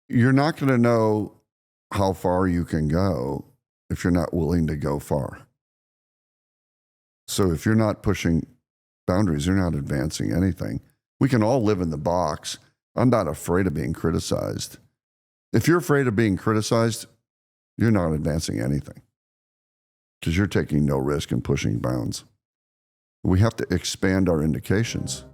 you're not going to know how far you can go if you're not willing to go far. So if you're not pushing boundaries, you're not advancing anything. We can all live in the box. I'm not afraid of being criticized. If you're afraid of being criticized, you're not advancing anything because you're taking no risk and pushing bounds. We have to expand our indications.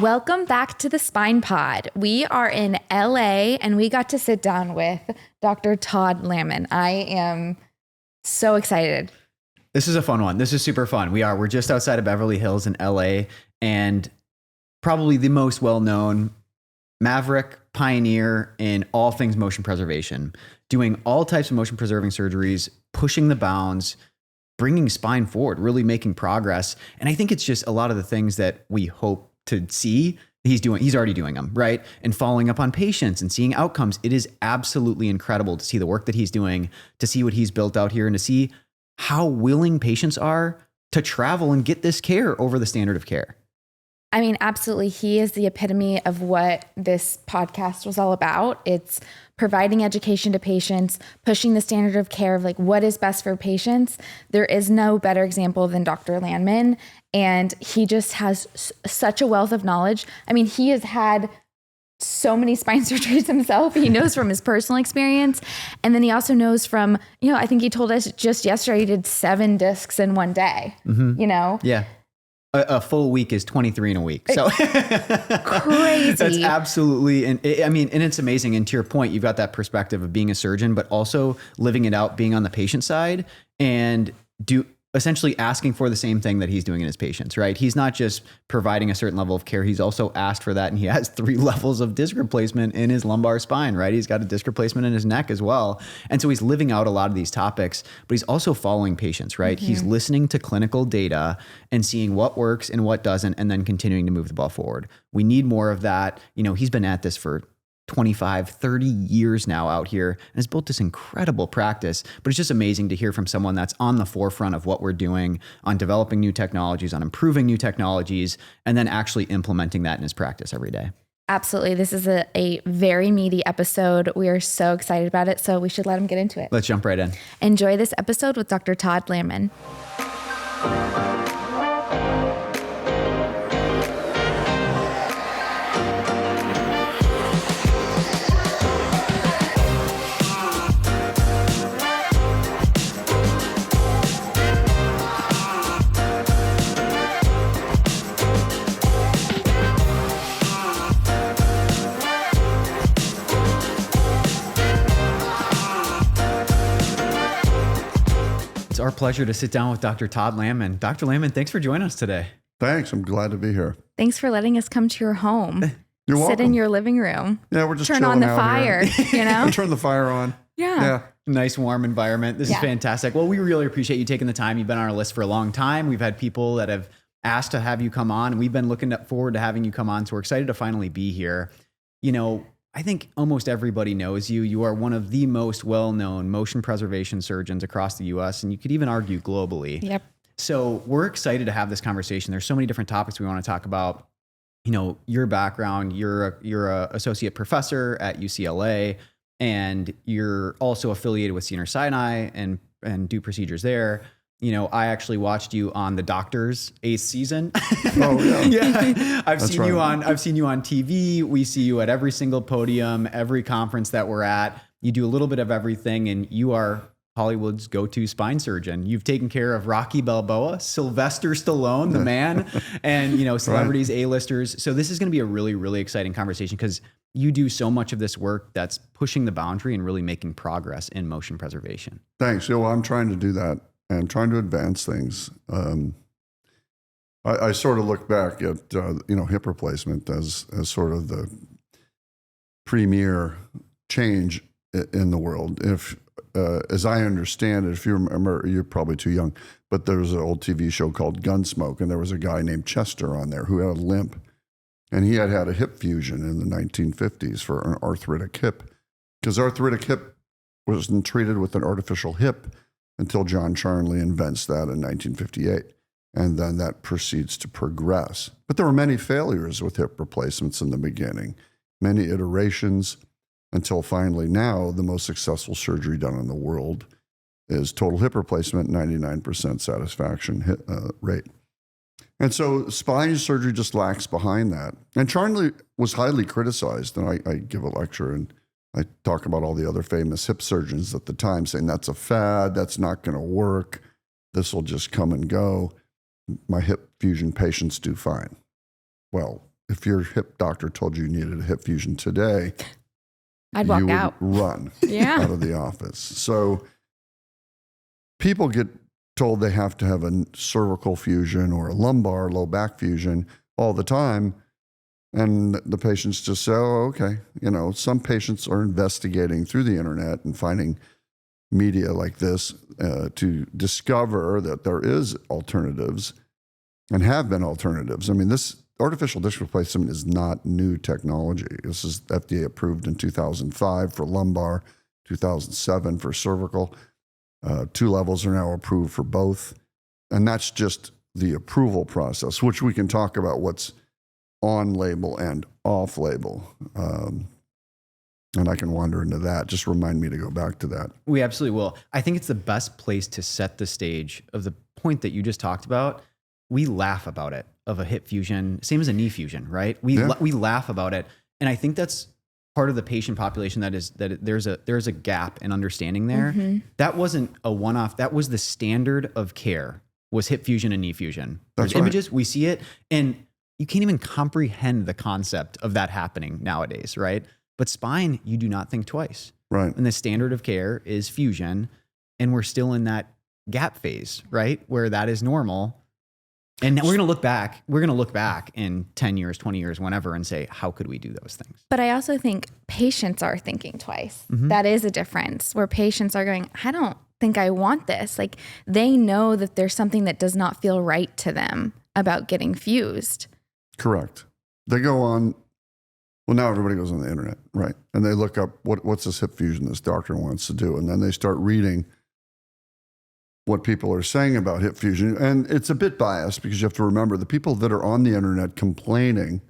Welcome back to the Spine Pod. We are in LA and we got to sit down with Dr. Todd Lanman. I am so excited. This is a fun one. This is super fun. We're just outside of Beverly Hills in LA, and probably the most well-known maverick pioneer in all things motion preservation, doing all types of motion preserving surgeries, pushing the bounds, bringing spine forward, really making progress. And I think it's just a lot of the things that we hope to see he's already doing them, right? And following up on patients and seeing outcomes. It is absolutely incredible to see the work that he's doing, to see what he's built out here, and to see how willing patients are to travel and get this care over the standard of care. I mean, absolutely. He is the epitome of what this podcast was all about. It's providing education to patients, pushing the standard of care of like what is best for patients. There is no better example than Dr. Lanman. And he just has such a wealth of knowledge. I mean, he has had so many spine surgeries himself. He knows from his personal experience. And then he also knows from, I think he told us just yesterday he did 7 discs in one day, Yeah. A full week is 23 in a week. So crazy. That's absolutely, and it's amazing. And to your point, you've got that perspective of being a surgeon, but also living it out, being on the patient side and essentially asking for the same thing that he's doing in his patients, right? He's not just providing a certain level of care. He's also asked for that. And he has 3 levels of disc replacement in his lumbar spine, right? He's got a disc replacement in his neck as well. And so he's living out a lot of these topics, but he's also following patients, right? Mm-hmm. He's listening to clinical data and seeing what works and what doesn't, and then continuing to move the ball forward. We need more of that. He's been at this for 25, 30 years now out here and has built this incredible practice. But it's just amazing to hear from someone that's on the forefront of what we're doing on developing new technologies, on improving new technologies, and then actually implementing that in his practice every day. Absolutely. This is a very meaty episode. We are so excited about it. So we should let him get into it. Let's jump right in. Enjoy this episode with Dr. Todd Lanman. It's our pleasure to sit down with Dr. Todd Lanman. Dr. Lanman, thanks for joining us today. Thanks. I'm glad to be here. Thanks for letting us come to your home. You're welcome. Sit in your living room. Yeah, we're just turn on the out fire, here. Turn the fire on. Yeah. Nice warm environment. This is fantastic. Well, we really appreciate you taking the time. You've been on our list for a long time. We've had people that have asked to have you come on, and we've been looking forward to having you come on. So we're excited to finally be here. I think almost everybody knows you. You are one of the most well-known motion preservation surgeons across the US, and you could even argue globally. Yep. So we're excited to have this conversation. There's so many different topics we want to talk about. Your background, you're a associate professor at UCLA, and you're also affiliated with Sinai and do procedures there. I actually watched you on The Doctor's 8th season. Oh yeah. Yeah. I've seen you on TV. We see you at every single podium, every conference that we're at. You do a little bit of everything, and you are Hollywood's go-to spine surgeon. You've taken care of Rocky Balboa, Sylvester Stallone, the man, and celebrities, right. A-listers. So this is going to be a really, really exciting conversation because you do so much of this work that's pushing the boundary and really making progress in motion preservation. Thanks. I'm trying to do that and trying to advance things. I sort of look back at hip replacement as sort of the premier change in the world. If as I understand it, if you remember, you're probably too young, but there was an old TV show called Gunsmoke, and there was a guy named Chester on there who had a limp, and he had a hip fusion in the 1950s for an arthritic hip, because arthritic hip wasn't treated with an artificial hip until John Charnley invents that in 1958. And then that proceeds to progress. But there were many failures with hip replacements in the beginning, many iterations, until finally now the most successful surgery done in the world is total hip replacement, 99% satisfaction rate. And so spine surgery just lacks behind that. And Charnley was highly criticized, and I give a lecture and I talk about all the other famous hip surgeons at the time saying that's a fad, that's not going to work, this will just come and go. My hip fusion patients do fine. Well, if your hip doctor told you needed a hip fusion today, I'd walk you would out. Run Yeah. out of the office. So people get told they have to have a cervical fusion or a lumbar low back fusion all the time. And the patients just say, oh, okay. Some patients are investigating through the internet and finding media like this to discover that there is alternatives and have been alternatives. I mean, this artificial disc replacement is not new technology. This is FDA approved in 2005 for lumbar, 2007 for cervical. 2 levels are now approved for both. And that's just the approval process, which we can talk about what's on label and off label. And I can wander into that. Just remind me to go back to that. We absolutely will. I think it's the best place to set the stage of the point that you just talked about. We laugh about it, of a hip fusion, same as a knee fusion, right? We laugh about it. And I think that's part of the patient population there's a gap in understanding there. Mm-hmm. That wasn't a one-off. That was the standard of care, was hip fusion and knee fusion. That's There's right. images, we see it, and you can't even comprehend the concept of that happening nowadays, right? But spine, you do not think twice. Right. And the standard of care is fusion. And we're still in that gap phase, right? Where that is normal. And we're going to look back. We're going to look back in 10 years, 20 years, whenever, and say, how could we do those things? But I also think patients are thinking twice. Mm-hmm. That is a difference where patients are going, I don't think I want this. Like, they know that there's something that does not feel right to them about getting fused. Correct. They go on. Well, now everybody goes on the internet, right? And they look up what's this hip fusion this doctor wants to do. And then they start reading what people are saying about hip fusion. And it's a bit biased because you have to remember the people that are on the internet complaining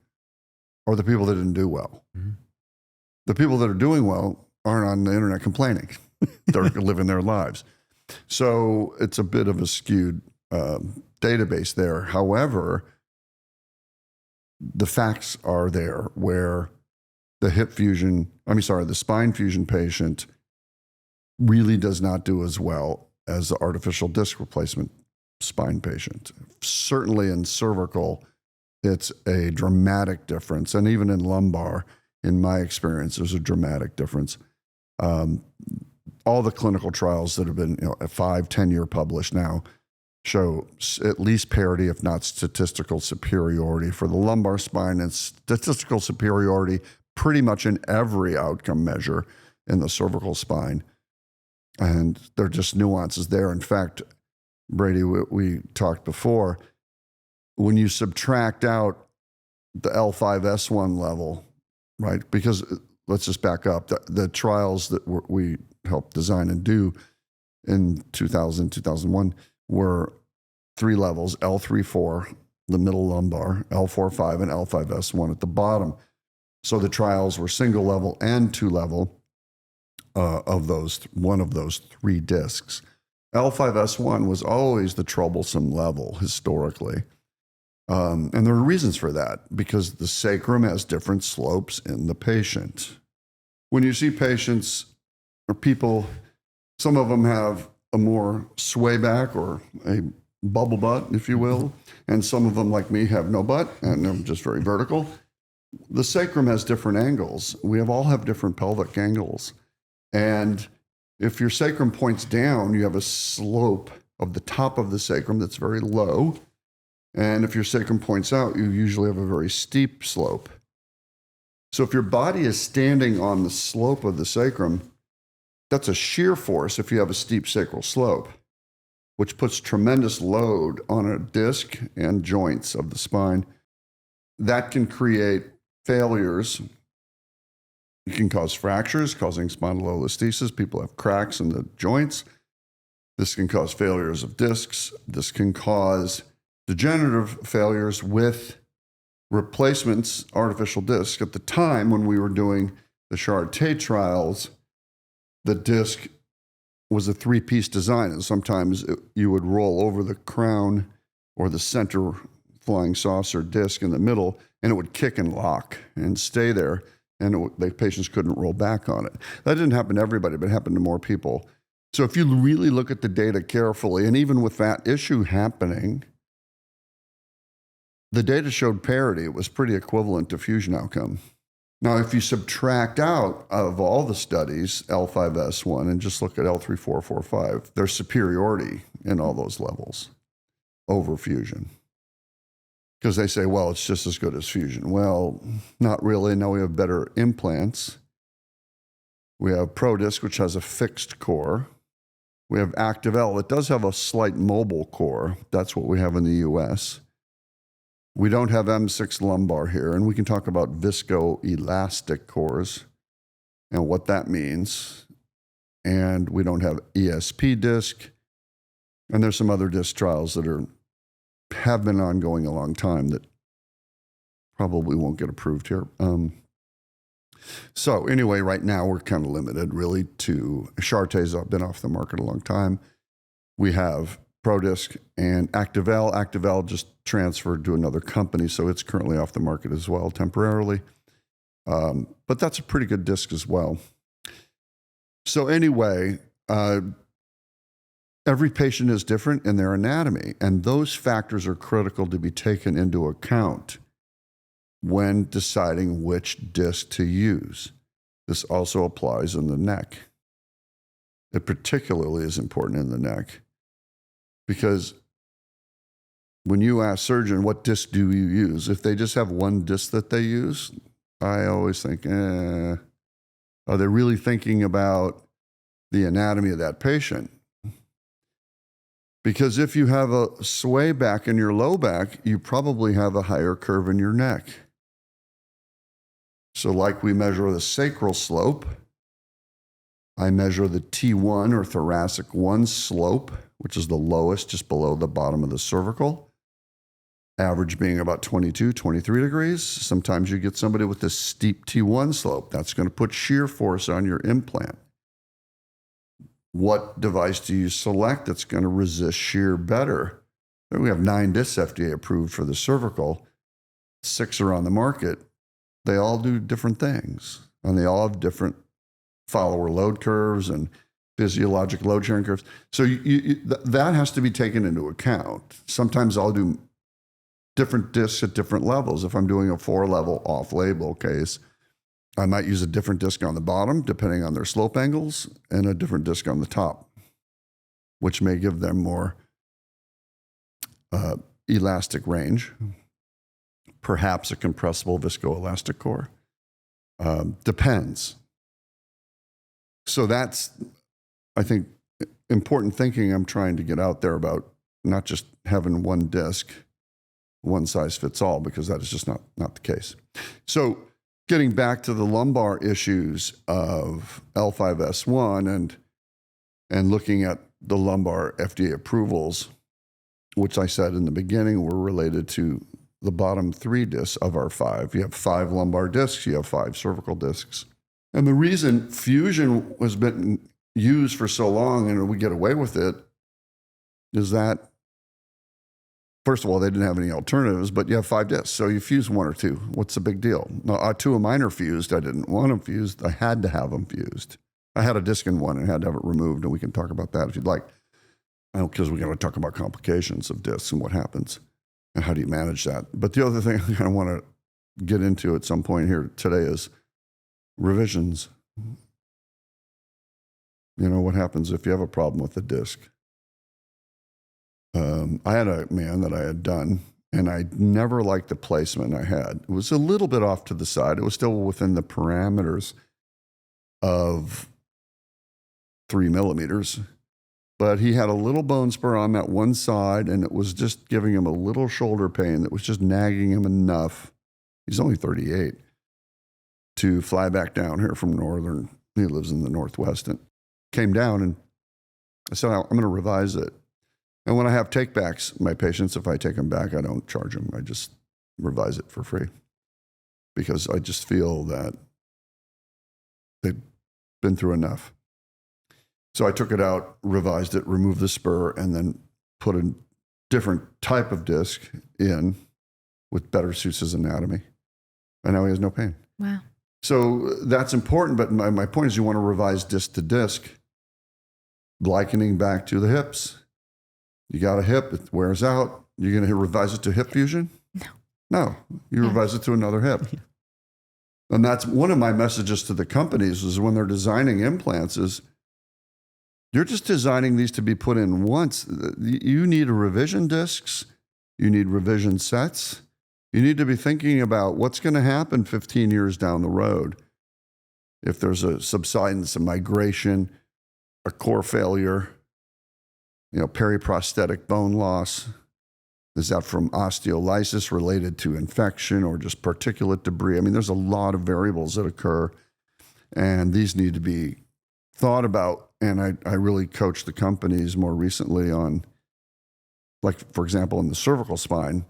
are the people that didn't do well. Mm-hmm. The people that are doing well aren't on the internet complaining. They're living their lives. So it's a bit of a skewed database there. However, the facts are there where the spine fusion patient really does not do as well as the artificial disc replacement spine patient. Certainly in cervical, it's a dramatic difference. And even in lumbar, in my experience, there's a dramatic difference. All the clinical trials that have been 5-10-year published now show at least parity, if not statistical superiority for the lumbar spine, and statistical superiority pretty much in every outcome measure in the cervical spine. And there are just nuances there. In fact, Brady, we talked before, when you subtract out the L5S1 level, right? Because let's just back up. The trials that we helped design and do in 2000, 2001 were 3 levels, L3-4, the middle lumbar, L4-5, and L5S1 at the bottom. So the trials were single level and 2 level of one of those 3 discs. L5S1 was always the troublesome level historically. And there are reasons for that, because the sacrum has different slopes in the patient. When you see patients or people, some of them have a more sway back or a bubble butt, if you will, and some of them, like me, have no butt and I'm just very vertical. The sacrum has different angles. We all have different pelvic angles. And if your sacrum points down, you have a slope of the top of the sacrum that's very low. And if your sacrum points out, you usually have a very steep slope. So if your body is standing on the slope of the sacrum, That's a shear force if you have a steep sacral slope, which puts tremendous load on a disc and joints of the spine. That can create failures. It can cause fractures, causing spondylolisthesis. People have cracks in the joints. This can cause failures of discs. This can cause degenerative failures with replacements, artificial discs. At the time when we were doing the Schutze trials, the disc was a three-piece design, and sometimes you would roll over the crown or the center flying saucer disc in the middle, and it would kick and lock and stay there, and the patients couldn't roll back on it. That didn't happen to everybody, but it happened to more people. So if you really look at the data carefully, and even with that issue happening, the data showed parity. It was pretty equivalent to fusion outcome. Now, if you subtract out of all the studies L5S1 and just look at L3445, there's superiority in all those levels over fusion. Because they say, well, it's just as good as fusion. Well, not really. Now we have better implants. We have ProDisc, which has a fixed core. We have ActiveL. It does have a slight mobile core. That's what we have in the US. We don't have M6 lumbar here, and we can talk about visco-elastic cores and what that means. And we don't have ESP disc. And there's some other disc trials that have been ongoing a long time that probably won't get approved here. So anyway, right now we're kind of limited really to Schutze's been off the market a long time. We have ProDisc and ActiveL. ActiveL just transferred to another company, so it's currently off the market as well temporarily. But that's a pretty good disc as well. So anyway, every patient is different in their anatomy, and those factors are critical to be taken into account when deciding which disc to use. This also applies in the neck. It particularly is important in the neck because when you ask surgeon, what disc do you use? If they just have one disc that they use, I always think, are they really thinking about the anatomy of that patient? Because if you have a sway back in your low back, you probably have a higher curve in your neck. So like we measure the sacral slope, I measure the T1 or thoracic 1 slope, which is the lowest just below the bottom of the cervical, average being about 22, 23 degrees. Sometimes you get somebody with this steep T1 slope. That's going to put shear force on your implant. What device do you select that's going to resist shear better? We have 9 discs FDA approved for the cervical. 6 are on the market. They all do different things, and they all have different follower load curves and physiologic load sharing curves. So that has to be taken into account. Sometimes I'll do different discs at different levels. If I'm doing a 4-level off-label case, I might use a different disc on the bottom, depending on their slope angles, and a different disc on the top, which may give them more elastic range, perhaps a compressible visco-elastic core. Depends. So that's, I think, important thinking I'm trying to get out there about not just having one disc, one size fits all, because that is just not the case. So getting back to the lumbar issues of L5S1 and looking at the lumbar FDA approvals, which I said in the beginning were related to the bottom 3 discs of our 5. You have 5 lumbar discs, you have 5 cervical discs. And the reason fusion has been used for so long and we get away with it is that, first of all, they didn't have any alternatives, but you have 5 discs, so you fuse 1 or 2. What's the big deal? No, 2 of mine are fused. I didn't want them fused. I had to have them fused. I had a disc in one and had to have it removed, and we can talk about that if you'd like. Because we're going to talk about complications of discs and what happens and how do you manage that. But the other thing I want to get into at some point here today is revisions. You know, what happens if you have a problem with the disc? I had a man that I had done, and I never liked the placement I had. It was a little bit off to the side. It was still within the parameters of 3 millimeters. But he had a little bone spur on that one side, and it was just giving him a little shoulder pain that was just nagging him enough. He's only 38 to fly back down here from Northern. He lives in the Northwest, and came down, and I said, I'm going to revise it. And when I have takebacks, my patients, if I take them back, I don't charge them. I just revise it for free because I just feel that they've been through enough. So I took it out, revised it, removed the spur, and then put a different type of disc in with better suits his anatomy. And now he has no pain. Wow. So that's important, but my point is you want to revise disc to disc, likening back to the hips. You got a hip, it wears out. You're going to revise it to hip fusion? No. You revise it to another hip. And that's one of my messages to the companies is when they're designing implants is, you're just designing these to be put in once. You need revision discs. You need revision sets. You need to be thinking about what's going to happen 15 years down the road. If there's a subsidence, a migration, a core failure, periprosthetic bone loss. Is that from osteolysis related to infection or just particulate debris? I mean, there's a lot of variables that occur, and these need to be thought about. And I really coached the companies more recently on, like, for example, in the cervical spine,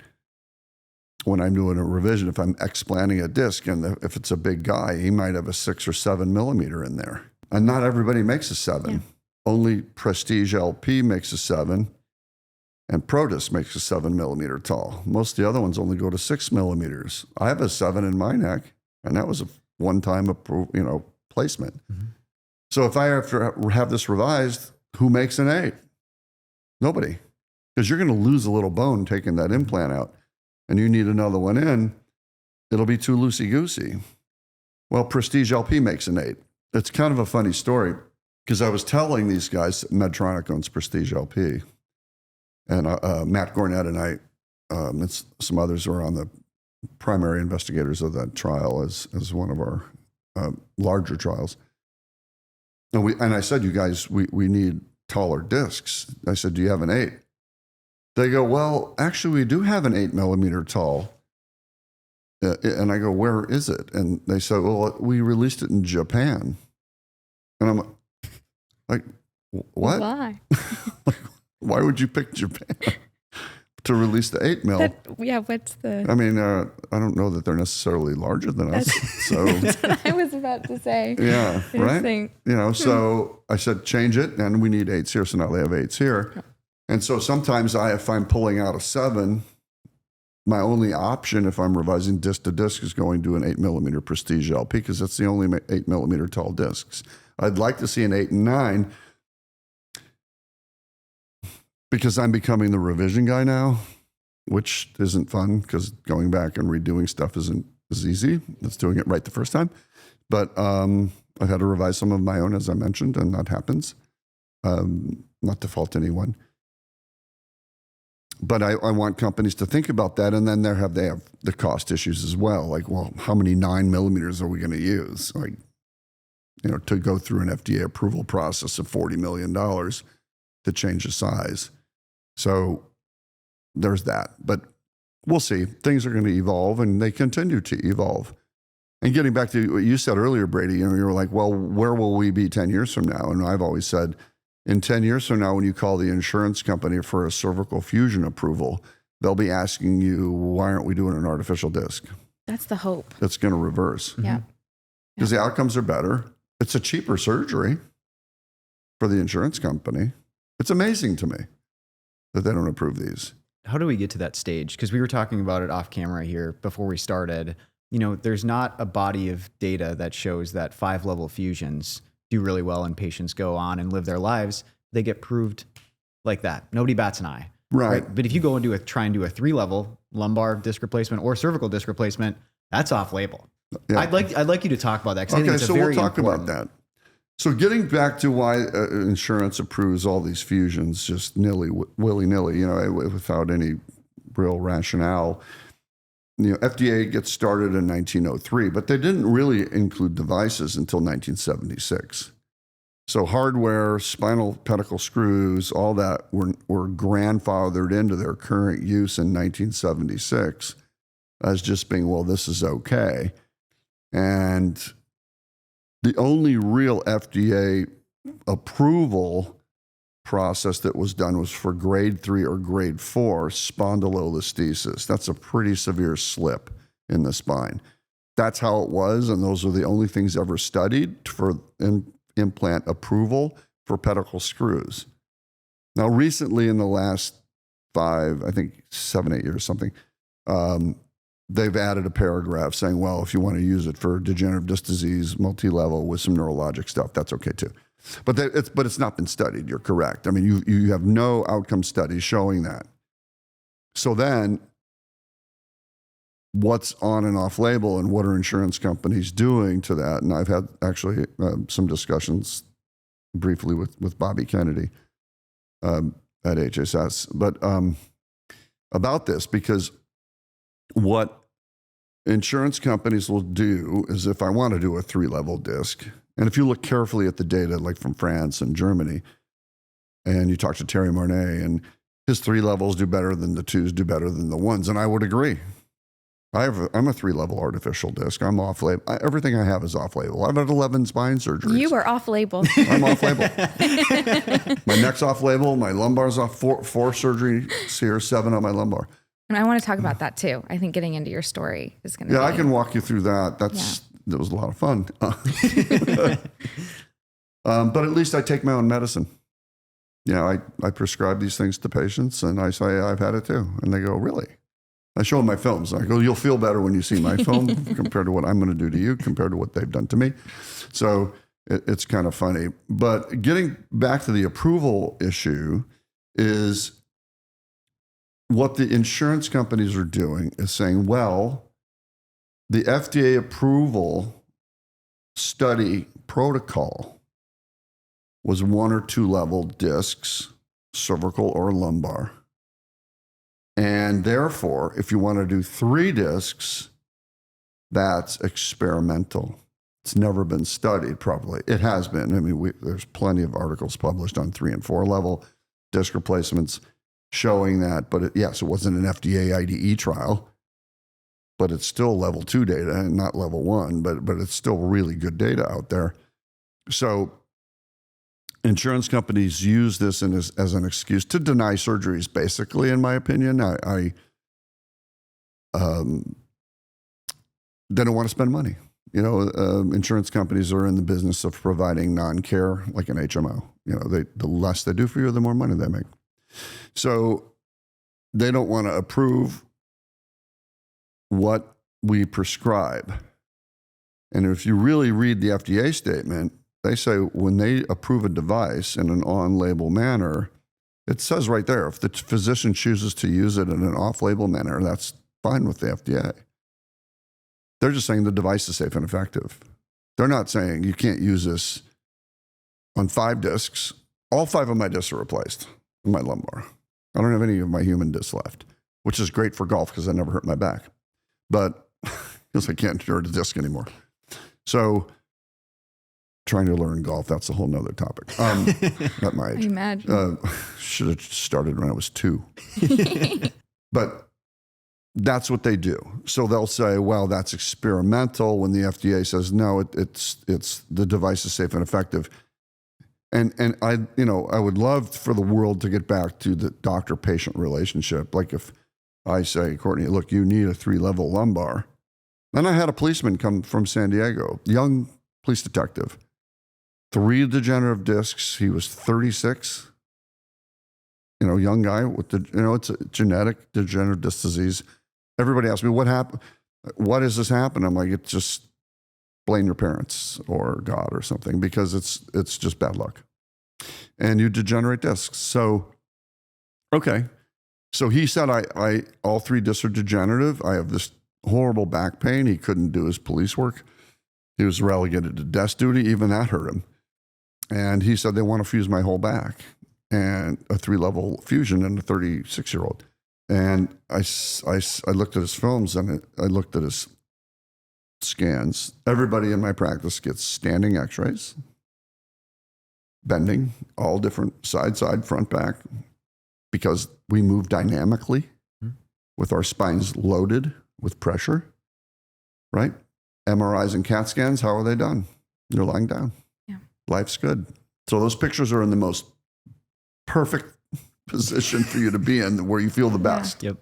when I'm doing a revision, if I'm explanting a disc, and if it's a big guy, he might have a 6 or 7 millimeter in there. And not everybody makes a 7. Yeah. Only Prestige LP makes a 7, and Protus makes a 7 millimeter tall. Most of the other ones only go to 6 millimeters. I have a 7 in my neck, and that was a one-time placement. Mm-hmm. So if I have to have this revised, who makes an 8? Nobody. Because you're going to lose a little bone taking that implant out, and you need another one in. It'll be too loosey-goosey. Well, Prestige LP makes an 8. It's kind of a funny story, because I was telling these guys, Medtronic owns Prestige LP, and Matt Gornett and I, and some others were on the primary investigators of that trial as one of our larger trials. And I said, you guys, we need taller discs. I said, do you have an 8? They go, well, actually, we do have an 8 millimeter tall. And I go, where is it? And they said, well, we released it in Japan. And I'm like, what? Why? Why would you pick Japan to release the 8 mil? What's the... I mean, I don't know that they're necessarily larger than us. So that's what I was about to say. Yeah, right? So I said, change it, and we need 8s here. So now they have 8s here. Okay. And so sometimes if I'm pulling out a 7, my only option if I'm revising disc to disc is going to an 8 millimeter Prestige LP, because that's the only 8 millimeter tall discs. I'd like to see an 8 and 9, because I'm becoming the revision guy now, which isn't fun because going back and redoing stuff isn't as easy as doing it right the first time. But I've had to revise some of my own, as I mentioned, and that happens. Not to fault anyone. But I want companies to think about that, and then they have the cost issues as well. Like, well, how many 9 millimeters are we going to use? Like, to go through an FDA approval process of $40 million to change the size. So there's that. But we'll see. Things are going to evolve, and they continue to evolve. And getting back to what you said earlier, Brady, you were like, well, where will we be 10 years from now? And I've always said, in 10 years from now, when you call the insurance company for a cervical fusion approval, they'll be asking you, why aren't we doing an artificial disc? That's the hope. That's going to reverse. Yeah. Because the outcomes are better. It's a cheaper surgery for the insurance company. It's amazing to me that they don't approve these. How do we get to that stage? Because we were talking about it off camera here before we started. There's not a body of data that shows that 5-level fusions do really well and patients go on and live their lives. They get proved like that. Nobody bats an eye. Right. But if you go and try and do a 3-level lumbar disc replacement or cervical disc replacement, that's off label. Yeah. I'd like you to talk about that. Okay, I think so we'll talk about that. So getting back to why insurance approves all these fusions just willy-nilly, without any real rationale. FDA gets started in 1903, but they didn't really include devices until 1976. So hardware, spinal pedicle screws, all that were grandfathered into their current use in 1976 as just being, well, this is okay. And the only real FDA approval process that was done was for grade 3 or grade 4 spondylolisthesis. That's a pretty severe slip in the spine. That's how it was, and those are the only things ever studied for implant approval for pedicle screws. Now, recently in the last 7, 8 years, something, they've added a paragraph saying, well, if you want to use it for degenerative disc disease, multi-level with some neurologic stuff, that's okay too. But it's not been studied. You're correct. I mean, you have no outcome studies showing that. So then, what's on and off label, and what are insurance companies doing to that? And I've had actually some discussions briefly with Bobby Kennedy at HSS, but about this, because what insurance companies will do is, if I want to do a 3-level disc, and if you look carefully at the data, like from France and Germany, and you talk to Terry Marnay, and his 3 levels do better than the 2s, do better than the 1s, and I would agree. I'm a 3-level artificial disc. I'm off-label. Everything I have is off-label. I've had 11 spine surgeries. You were off-label. I'm off-label. My neck's off-label. My lumbar's off. 4 surgeries here, 7 on my lumbar. And I want to talk about that too. I think getting into your story is going to I can walk you through that. That was a lot of fun. But at least I take my own medicine. I prescribe these things to patients, and I say, I've had it too. And they go, really? I show them my films. I go, you'll feel better when you see my film compared to what I'm going to do to you, compared to what they've done to me. So it's kind of funny. But getting back to the approval issue is, what the insurance companies are doing is saying, well, the FDA approval study protocol was 1 or 2 level discs, cervical or lumbar. And therefore, if you want to do 3 discs, that's experimental. It's never been studied properly. It has been. I mean, there's plenty of articles published on 3 and 4 level disc replacements showing that. But it wasn't an FDA IDE trial, but it's still level 2 data and not level 1, but it's still really good data out there. So insurance companies use this as an excuse to deny surgeries, basically, in my opinion. They don't want to spend money. Insurance companies are in the business of providing non-care, like an HMO. The less they do for you, the more money they make. So they don't want to approve what we prescribe. And if you really read the FDA statement, they say when they approve a device in an on-label manner, it says right there, if the physician chooses to use it in an off-label manner, that's fine with the FDA. They're just saying the device is safe and effective. They're not saying you can't use this on 5 discs. All 5 of my discs are replaced in my lumbar. I don't have any of my human discs left, which is great for golf because I never hurt my back. But because I can't endure the disc anymore. So trying to learn golf, that's a whole nother topic. At my age. I imagine. Should have started when I was 2. But that's what they do. So they'll say, well, that's experimental, when the FDA says, no, it's the device is safe and effective. And I would love for the world to get back to the doctor-patient relationship. Like if I say, Courtney, look, you need a 3-level lumbar. Then I had a policeman come from San Diego, young police detective. 3 degenerative discs. He was 36. Young guy with it's a genetic degenerative disc disease. Everybody asks me, what happened? Why does this happen? I'm like, it's just blame your parents or God or something, because it's just bad luck. And you degenerate discs. So, okay. So he said, I all 3 discs are degenerative. I have this horrible back pain. He couldn't do his police work. He was relegated to desk duty. Even that hurt him. And he said, they want to fuse my whole back, and a 3-level fusion in a 36-year-old. And I looked at his films, and I looked at his scans. Everybody in my practice gets standing x-rays. bending, all different side, front, back, because we move dynamically with our spines loaded with pressure, right? MRIs and CAT scans, how are they done? You're lying down. Yeah. Life's good. So those pictures are in the most perfect position for you to be in, where you feel the best. Yep.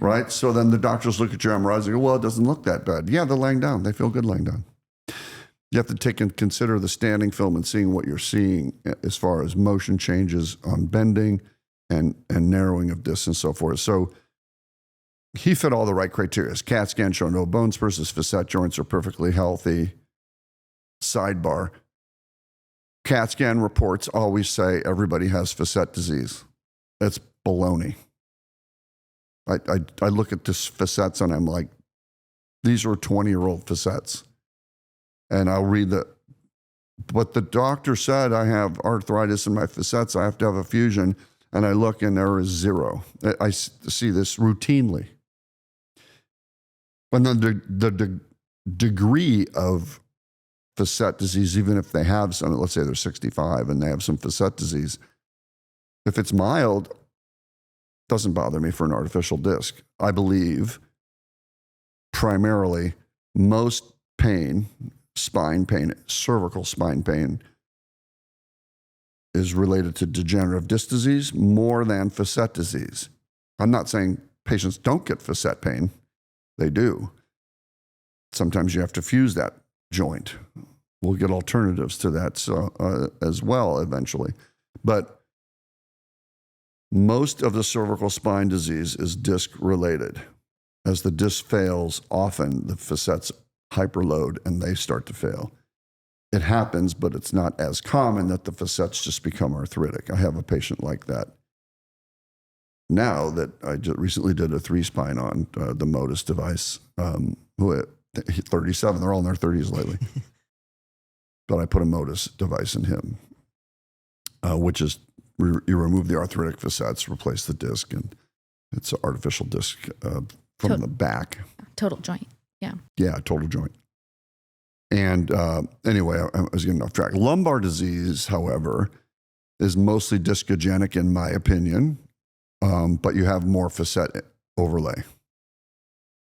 Right? So then the doctors look at your MRIs and go, well, it doesn't look that bad. Yeah, they're laying down. They feel good laying down. You have to take and consider the standing film and seeing what you're seeing as far as motion changes on bending and narrowing of disc and so forth. So he fit all the right criteria. CAT scan show no bone spurs. His facet joints are perfectly healthy. Sidebar. CAT scan reports always say everybody has facet disease. That's baloney. I look at this facets and I'm like, these are 20-year-old facets. And I'll read but the doctor said I have arthritis in my facets. I have to have a fusion. And I look and there is 0. I see this routinely. And then the degree of facet disease, even if they have some, let's say they're 65 and they have some facet disease, if it's mild, doesn't bother me for an artificial disc. I believe primarily most pain, spine pain, cervical spine pain, is related to degenerative disc disease more than facet disease. I'm not saying patients don't get facet pain. They do. Sometimes you have to fuse that joint. We'll get alternatives to that as well eventually. But most of the cervical spine disease is disc related. As the disc fails, often the facets hyperload and they start to fail. It happens, but it's not as common that the facets just become arthritic. I have a patient like that now that I just recently did a 3-spine on the Modus device. Who 37, they're all in their 30s lately. But I put a Modus device in him, which is you remove the arthritic facets, replace the disc, and it's an artificial disc from the back. Total joint. Yeah. Yeah, total joint. And anyway, I was getting off track. Lumbar disease, however, is mostly discogenic in my opinion, but you have more facet overlay.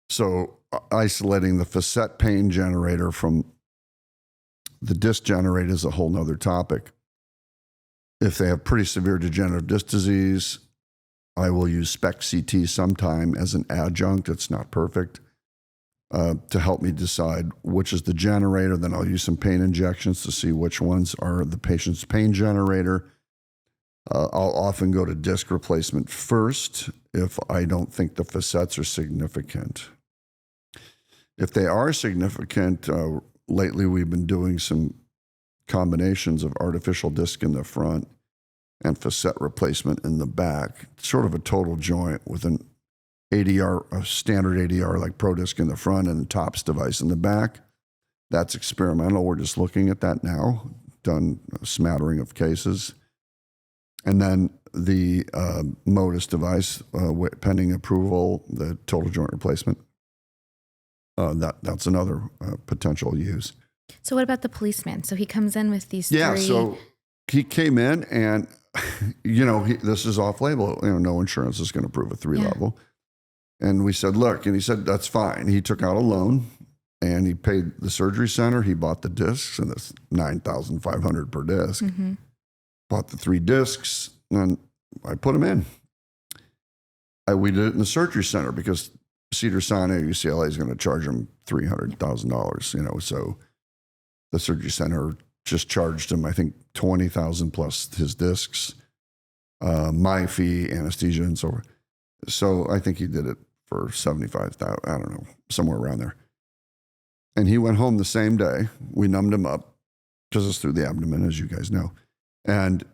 So isolating the facet pain generator from the disc generator is a whole nother topic. If they have pretty severe degenerative disc disease, I will use SPECT CT sometime as an adjunct. It's not perfect. To help me decide which is the generator. Then I'll use some pain injections to see which ones are the patient's pain generator. I'll often go to disc replacement first if I don't think the facets are significant. If they are significant, lately we've been doing some combinations of artificial disc in the front and facet replacement in the back, sort of a total joint with an ADR, a standard ADR like ProDisc in the front and the TOPS device in the back. That's experimental. We're just looking at that now, done a smattering of cases. And then the Modus device, pending approval, the total joint replacement. That's another potential use. So what about the policeman? So he comes in with these Yeah, three. so he came in and, this is off-label. No insurance is going to approve a 3-level. And we said, look, and he said, that's fine. He took out a loan and he paid the surgery center. He bought the discs, and it's $9,500 per disc. Mm-hmm. Bought the 3 discs and I put them in. We did it in the surgery center because Cedars-Sinai, UCLA is going to charge him $300,000, so the surgery center just charged him, I think, $20,000 plus his discs, my fee, anesthesia, and so forth. So I think he did it for $75,000, I don't know, somewhere around there. And he went home the same day. We numbed him up because it's through the abdomen, as you guys know. And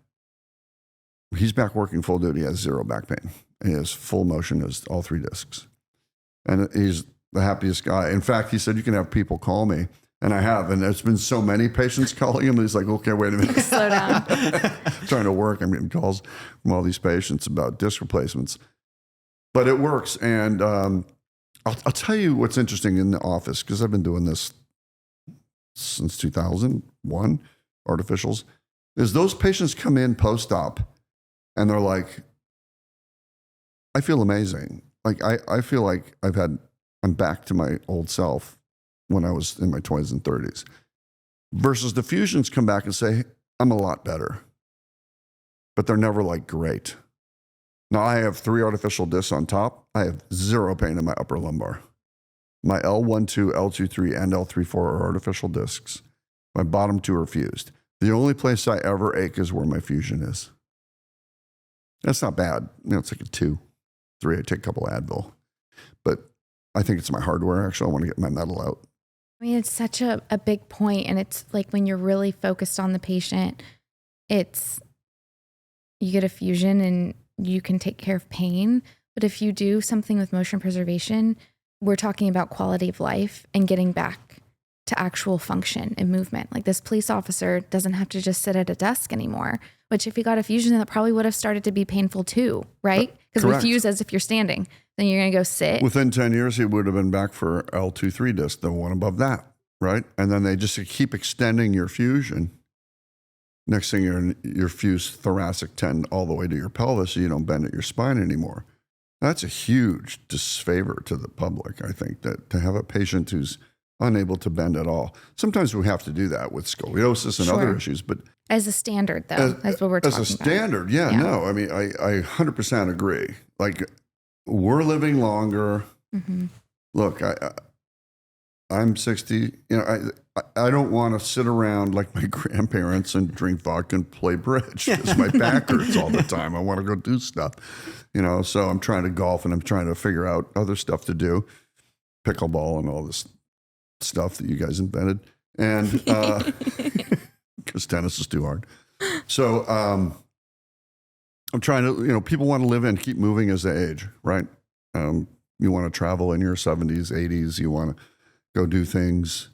he's back working full duty. He has 0 back pain. He has full motion as all 3 discs. And he's the happiest guy. In fact, he said, you can have people call me. And I have. And there's been so many patients calling him. And he's like, okay, wait a minute. Slow down. Trying to work. I'm getting calls from all these patients about disc replacements. But it works. And I'll tell you what's interesting in the office, because I've been doing this since 2001, artificials. is those patients come in post-op and they're like, I feel amazing. Like I feel like I'm back to my old self when I was in my 20s and 30s. Versus the fusions come back and say, I'm a lot better. But they're never like great. Now I have 3 artificial discs on top. I have 0 pain in my upper lumbar. My L1-2, L2-3, and L3-4 are artificial discs. My bottom 2 are fused. The only place I ever ache is where my fusion is. That's not bad. It's like a 2, 3. I take a couple Advil. But I think it's my hardware, actually. I want to get my metal out. I mean, it's such a big point, and it's like when you're really focused on the patient, you get a fusion and you can take care of pain. But if you do something with motion preservation, we're talking about quality of life and getting back to actual function and movement. Like this police officer doesn't have to just sit at a desk anymore, which if he got a fusion, that probably would have started to be painful too, right? Because we fuse as if you're standing. Then you're going to go sit. Within 10 years, he would have been back for L2-3 disc, the one above that, right? And then they just keep extending your fusion. Next thing you're fused thoracic tend all the way to your pelvis, so you don't bend at your spine anymore. That's a huge disfavor to the public, I think, that to have a patient who's unable to bend at all. Sometimes we have to do that with scoliosis and other issues, but as a standard, though, that's what we're talking about. As a standard, no. I mean, I 100% agree. Like, we're living longer. Mm-hmm. Look, I'm 60. I don't want to sit around like my grandparents and drink vodka and play bridge because my back hurts all the time. I want to go do stuff, so I'm trying to golf and I'm trying to figure out other stuff to do, pickleball and all this stuff that you guys invented. And because tennis is too hard. So I'm trying to, people want to live and keep moving as they age, right? You want to travel in your 70s, 80s. You want to go do things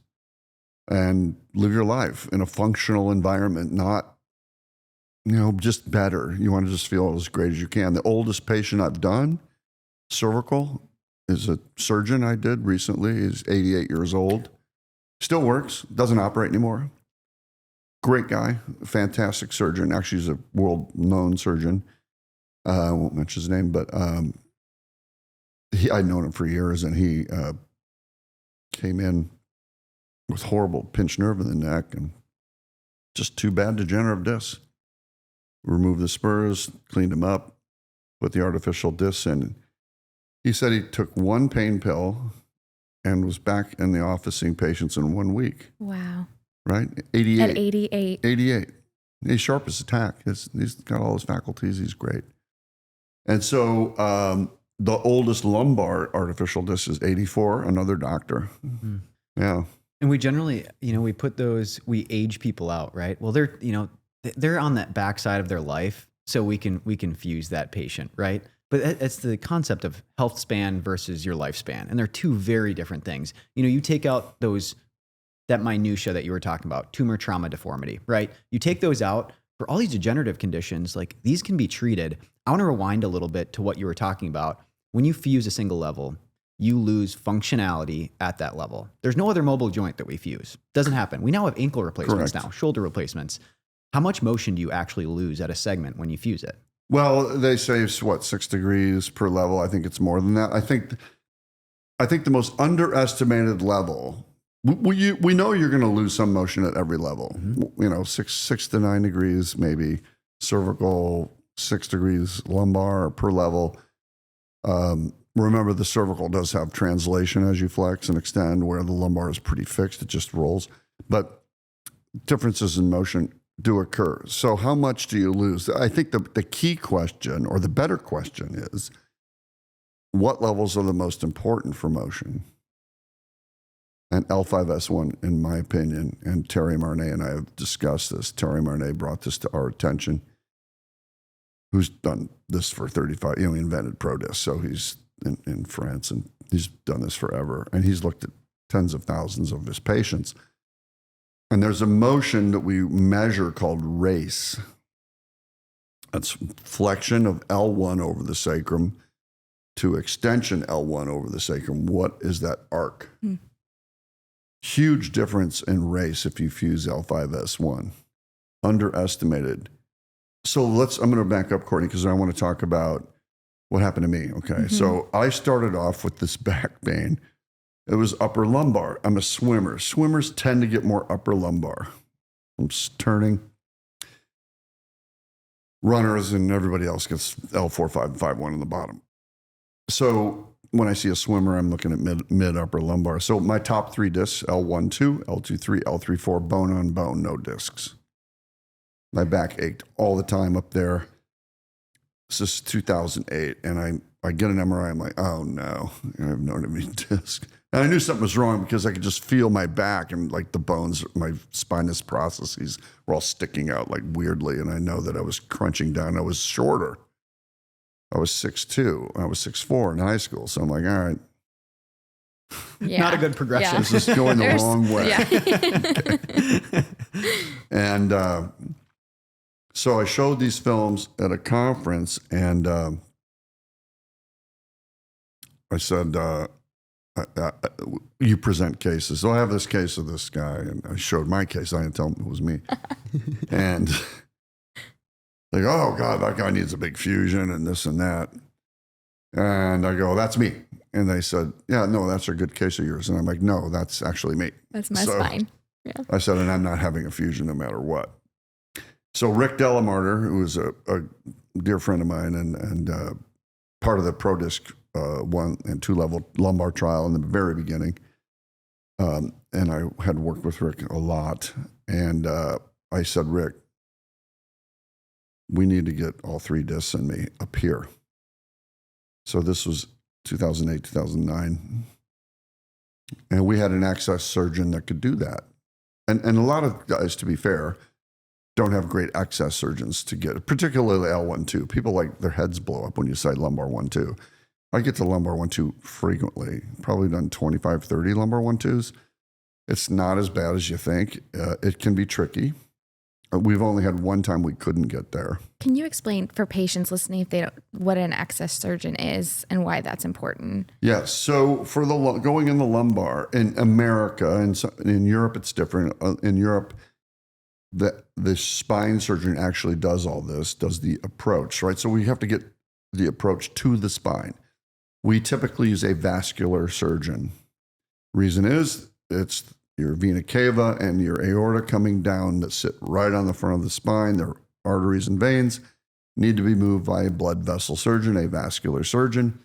and live your life in a functional environment, not, just better. You want to just feel as great as you can. The oldest patient I've done, cervical, is a surgeon I did recently. He's 88 years old. Still works, doesn't operate anymore. Great guy, fantastic surgeon. Actually, he's a world-known surgeon. I won't mention his name, but I'd known him for years, and he came in with horrible pinched nerve in the neck and just too bad degenerative discs. Removed the spurs, cleaned them up, put the artificial discs in. He said he took 1 pain pill and was back in the office seeing patients in 1 week. Wow. Right? 88. At 88. 88. He's sharp as a tack. He's got all his faculties. He's great. And so the oldest lumbar artificial disc is 84, another doctor. Mm-hmm. Yeah. And we generally, we age people out, right? Well, they're on that backside of their life, so we can fuse that patient, right? But it's the concept of health span versus your lifespan. And they're 2 very different things. You take out that minutia that you were talking about, tumor, trauma, deformity, right? You take those out for all these degenerative conditions, like these can be treated. I want to rewind a little bit to what you were talking about. When you fuse a single level, you lose functionality at that level. There's no other mobile joint that we fuse. Doesn't happen. We now have ankle replacements now, shoulder replacements. How much motion do you actually lose at a segment when you fuse it? Well, they say, 6 degrees per level. I think it's more than that. I think the most underestimated level, we know you're going to lose some motion at every level. Mm-hmm. 6 to 9 degrees, maybe cervical, 6 degrees lumbar per level. Remember, the cervical does have translation as you flex and extend, where the lumbar is pretty fixed. It just rolls. But differences in motion do occur. So how much do you lose? I think the key question, or the better question, is what levels are the most important for motion? And L5S1, in my opinion, and Terry Marnay and I have discussed this. Terry Marnay brought this to our attention, who's done this for 35, he invented ProDisc. So he's in France, and he's done this forever. And he's looked at tens of thousands of his patients. And there's a motion that we measure called race. That's flexion of L1 over the sacrum to extension L1 over the sacrum. What is that arc? Huge difference in race if you fuse L5S1. underestimated. So I'm going to back up, Courtney, because I want to talk about what happened to me. Okay. So I started off with this back pain. It was upper lumbar. I'm a swimmer. Swimmers tend to get more upper lumbar. I'm turning. Runners and everybody else gets L4, 5, and 5, 1 on the bottom. So when I see a swimmer, I'm looking at mid upper lumbar. So my top 3 discs, L1, 2, L2, 3, L3, 4, bone on bone, no discs. My back ached all the time up there. This is 2008, and I get an MRI. I'm like, oh no, I have no disc. And I knew something was wrong because I could just feel my back and like the bones, my spinous processes were all sticking out like weirdly. And I know that I was crunching down. I was shorter. I was 6'2". I was 6'4" in high school. So I'm like, all right. Yeah. Not a good progression. This is going the wrong way. Yeah. And so I showed these films at a conference, and I said, you present cases. So I have this case of this guy, and I showed my case. I didn't tell him it was me. And they go, oh, God, that guy needs a big fusion and this and that. And I go, that's me. And they said, yeah, no, that's a good case of yours. And I'm like, no, that's actually me. That's my spine. Yeah. I said, and I'm not having a fusion no matter what. So Rick Delamarter, who was a dear friend of mine and part of the ProDisc 1 and 2 level lumbar trial in the very beginning, and I had worked with Rick a lot, and I said, Rick, we need to get all 3 discs in me up here. So this was 2008, 2009. And we had an access surgeon that could do that. And a lot of guys, to be fair, don't have great access surgeons to get, particularly L1, 2. People like their heads blow up when you say lumbar 1, 2. I get to lumbar 1, 2 frequently, probably done 25, 30 lumbar 1, 2s. It's not as bad as you think. It can be tricky. We've only had one time we couldn't get there. Can you explain for patients listening if they don't, what an access surgeon is and why that's important? Yes. So for going in the lumbar in America and in Europe, it's different. In Europe, the spine surgeon actually does all this, does the approach, right? So we have to get the approach to the spine. We typically use a vascular surgeon. Reason is it's your vena cava and your aorta coming down that sit right on the front of the spine. Their arteries and veins need to be moved by a blood vessel surgeon, a vascular surgeon.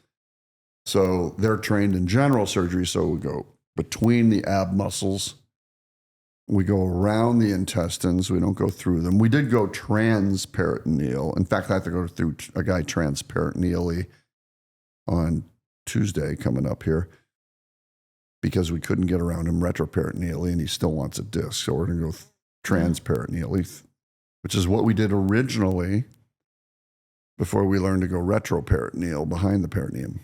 So they're trained in general surgery. So we go between the ab muscles. We go around the intestines. We don't go through them. We did go transperitoneal. In fact, I have to go through a guy transperitoneally on Tuesday coming up here, because we couldn't get around him retroperitoneally, and he still wants a disc. So we're going to go transperitoneally, which is what we did originally before we learned to go retroperitoneal behind the peritoneum.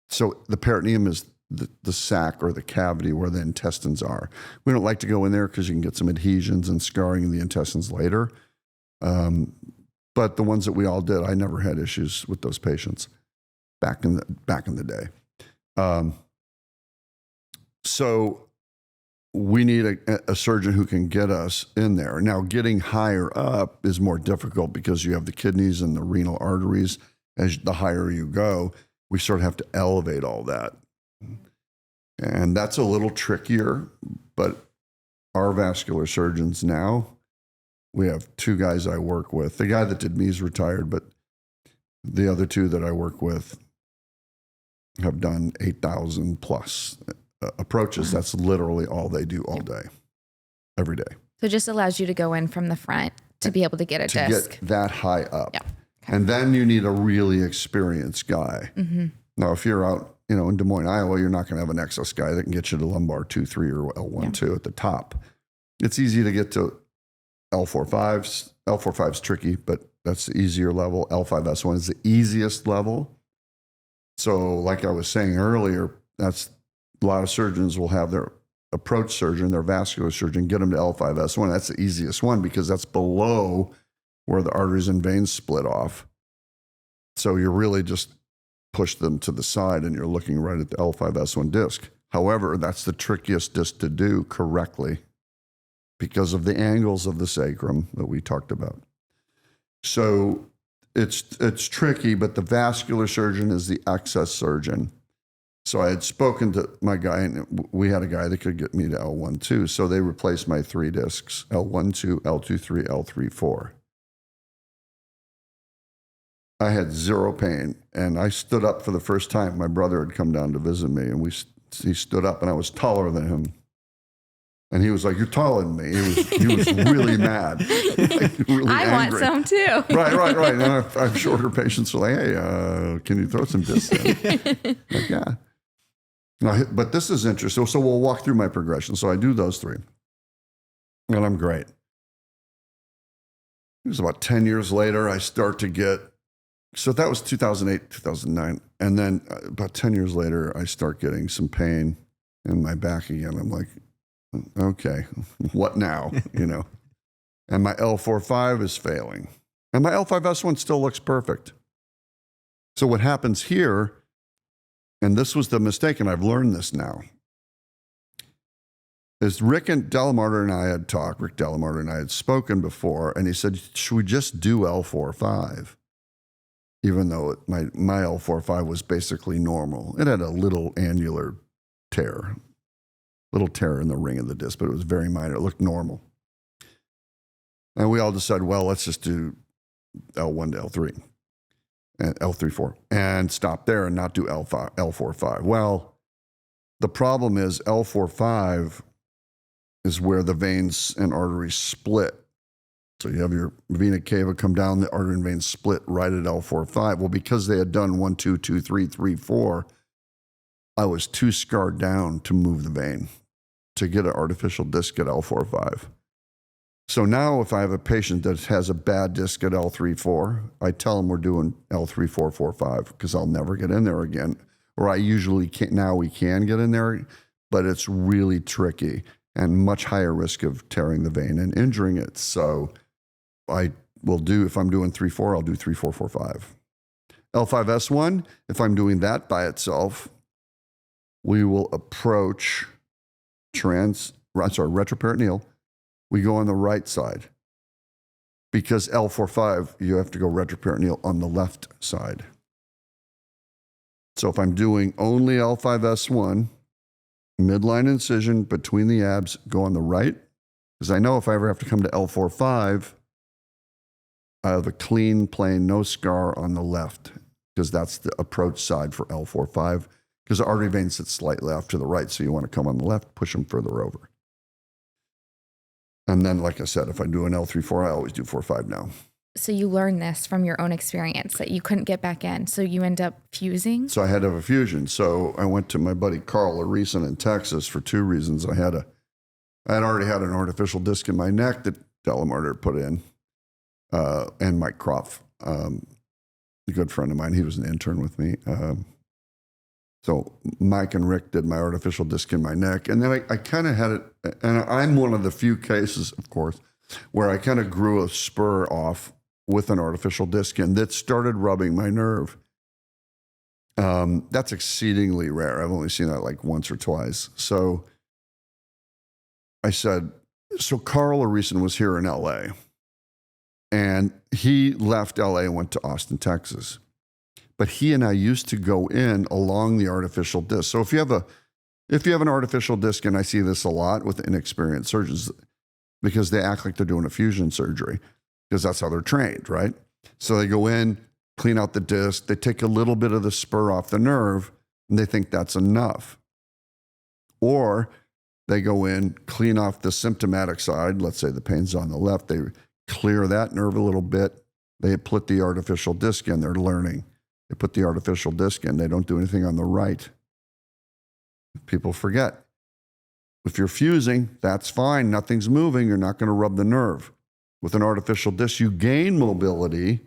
So the peritoneum is the sac or the cavity where the intestines are. We don't like to go in there because you can get some adhesions and scarring in the intestines later. But the ones that we all did, I never had issues with those patients back in the day. So we need a surgeon who can get us in there. Now, getting higher up is more difficult because you have the kidneys and the renal arteries. As the higher you go, we sort of have to elevate all that. And that's a little trickier, but our vascular surgeons now, we have 2 guys I work with. The guy that did me is retired, but the other 2 that I work with have done 8,000 plus approaches. That's literally all they do all day, every day. So it just allows you to go in from the front to be able to get a disc. Get that high up. Yeah. Okay. And then you need a really experienced guy. Mm-hmm. Now, if you're out, in Des Moines, Iowa, you're not going to have an excess guy that can get you to lumbar 2, 3, or L1, 2 at the top. It's easy to get to L4, 5s. L4, 5's tricky, but that's the easier level. L5S1 is the easiest level. So like I was saying earlier, that's a lot of surgeons will have their approach surgeon, their vascular surgeon, get them to L5S1. That's the easiest one because that's below where the arteries and veins split off. So you're really just push them to the side and you're looking right at the L5S1 disc. However, that's the trickiest disc to do correctly because of the angles of the sacrum that we talked about. So it's tricky, but the vascular surgeon is the access surgeon. So I had spoken to my guy, and we had a guy that could get me to L1-2. So they replaced my 3 discs, L1-2, L2-3, L3-4. I had zero pain, and I stood up for the first time. My brother had come down to visit me, and he stood up, and I was taller than him. And he was like, "You're taller than me." He was really mad, like, really I angry. want some too. Right. And I have shorter patients who are like, "Hey, can you throw some discs in?" Like, yeah. Now, but this is interesting. So we'll walk through my progression. So I do those 3, and I'm great. It was about 10 years later, I start to get, so that was 2008, 2009. And then about 10 years later, I start getting some pain in my back again. I'm like, okay, what now? And my L4-5 is failing. And my L5S1 still looks perfect. So what happens here, and this was the mistake, and I've learned this now, is Rick Delamarter and I had talked. Rick Delamarter and I had spoken before, and he said, should we just do L4-5? Even though my L4-5 was basically normal. It had a little annular tear in the ring of the disc, but it was very minor. It looked normal. And we all decided, well, let's just do L1 to L3 and L3-4 and stop there and not do L4-5. Well, the problem is L4-5 is where the veins and arteries split. So you have your vena cava come down, the artery and veins split right at L4-5. Well, because they had done 1, 2, 2, 3, 3, 4, I was too scarred down to move the vein to get an artificial disc at L4-5. So now if I have a patient that has a bad disc at L3-4, I tell them we're doing L3-4-4-5 because I'll never get in there again. Or I usually can't, now we can get in there, but it's really tricky and much higher risk of tearing the vein and injuring it. So I will do, if I'm doing 3-4, I'll do 3-4-4-5. L5S1, if I'm doing that by itself, we will approach retroperitoneal. We go on the right side. Because L4-5, you have to go retroperitoneal on the left side. So if I'm doing only L5S1, midline incision between the abs, go on the right. Because I know if I ever have to come to L4-5, I have a clean, plain, no scar on the left. Because that's the approach side for L4-5. Because the artery vein sits slightly off to the right, so you want to come on the left, push them further over. And then, like I said, if I do an L3-4, I always do 4-5 now. So you learned this from your own experience that you couldn't get back in. So you end up fusing? So I had to have a fusion. So I went to my buddy Carl Arison in Texas for 2 reasons. I had already had an artificial disc in my neck that Delamarter put in, and Mike Croft, a good friend of mine. He was an intern with me. So Mike and Rick did my artificial disc in my neck. And then I kind of had it, and I'm one of the few cases, of course, where I kind of grew a spur off with an artificial disc in that started rubbing my nerve. That's exceedingly rare. I've only seen that like once or twice. So I said, so Carl Arison was here in LA, and he left LA and went to Austin, Texas. But he and I used to go in along the artificial disc. So if you have an artificial disc, and I see this a lot with inexperienced surgeons, because they act like they're doing a fusion surgery, because that's how they're trained, right? So they go in, clean out the disc, they take a little bit of the spur off the nerve, and they think that's enough. Or they go in, clean off the symptomatic side, let's say the pain's on the left, they clear that nerve a little bit, they put the artificial disc in, they're learning. They put the artificial disc in, they don't do anything on the right. People forget. If you're fusing, that's fine, nothing's moving, you're not going to rub the nerve. With an artificial disc, you gain mobility,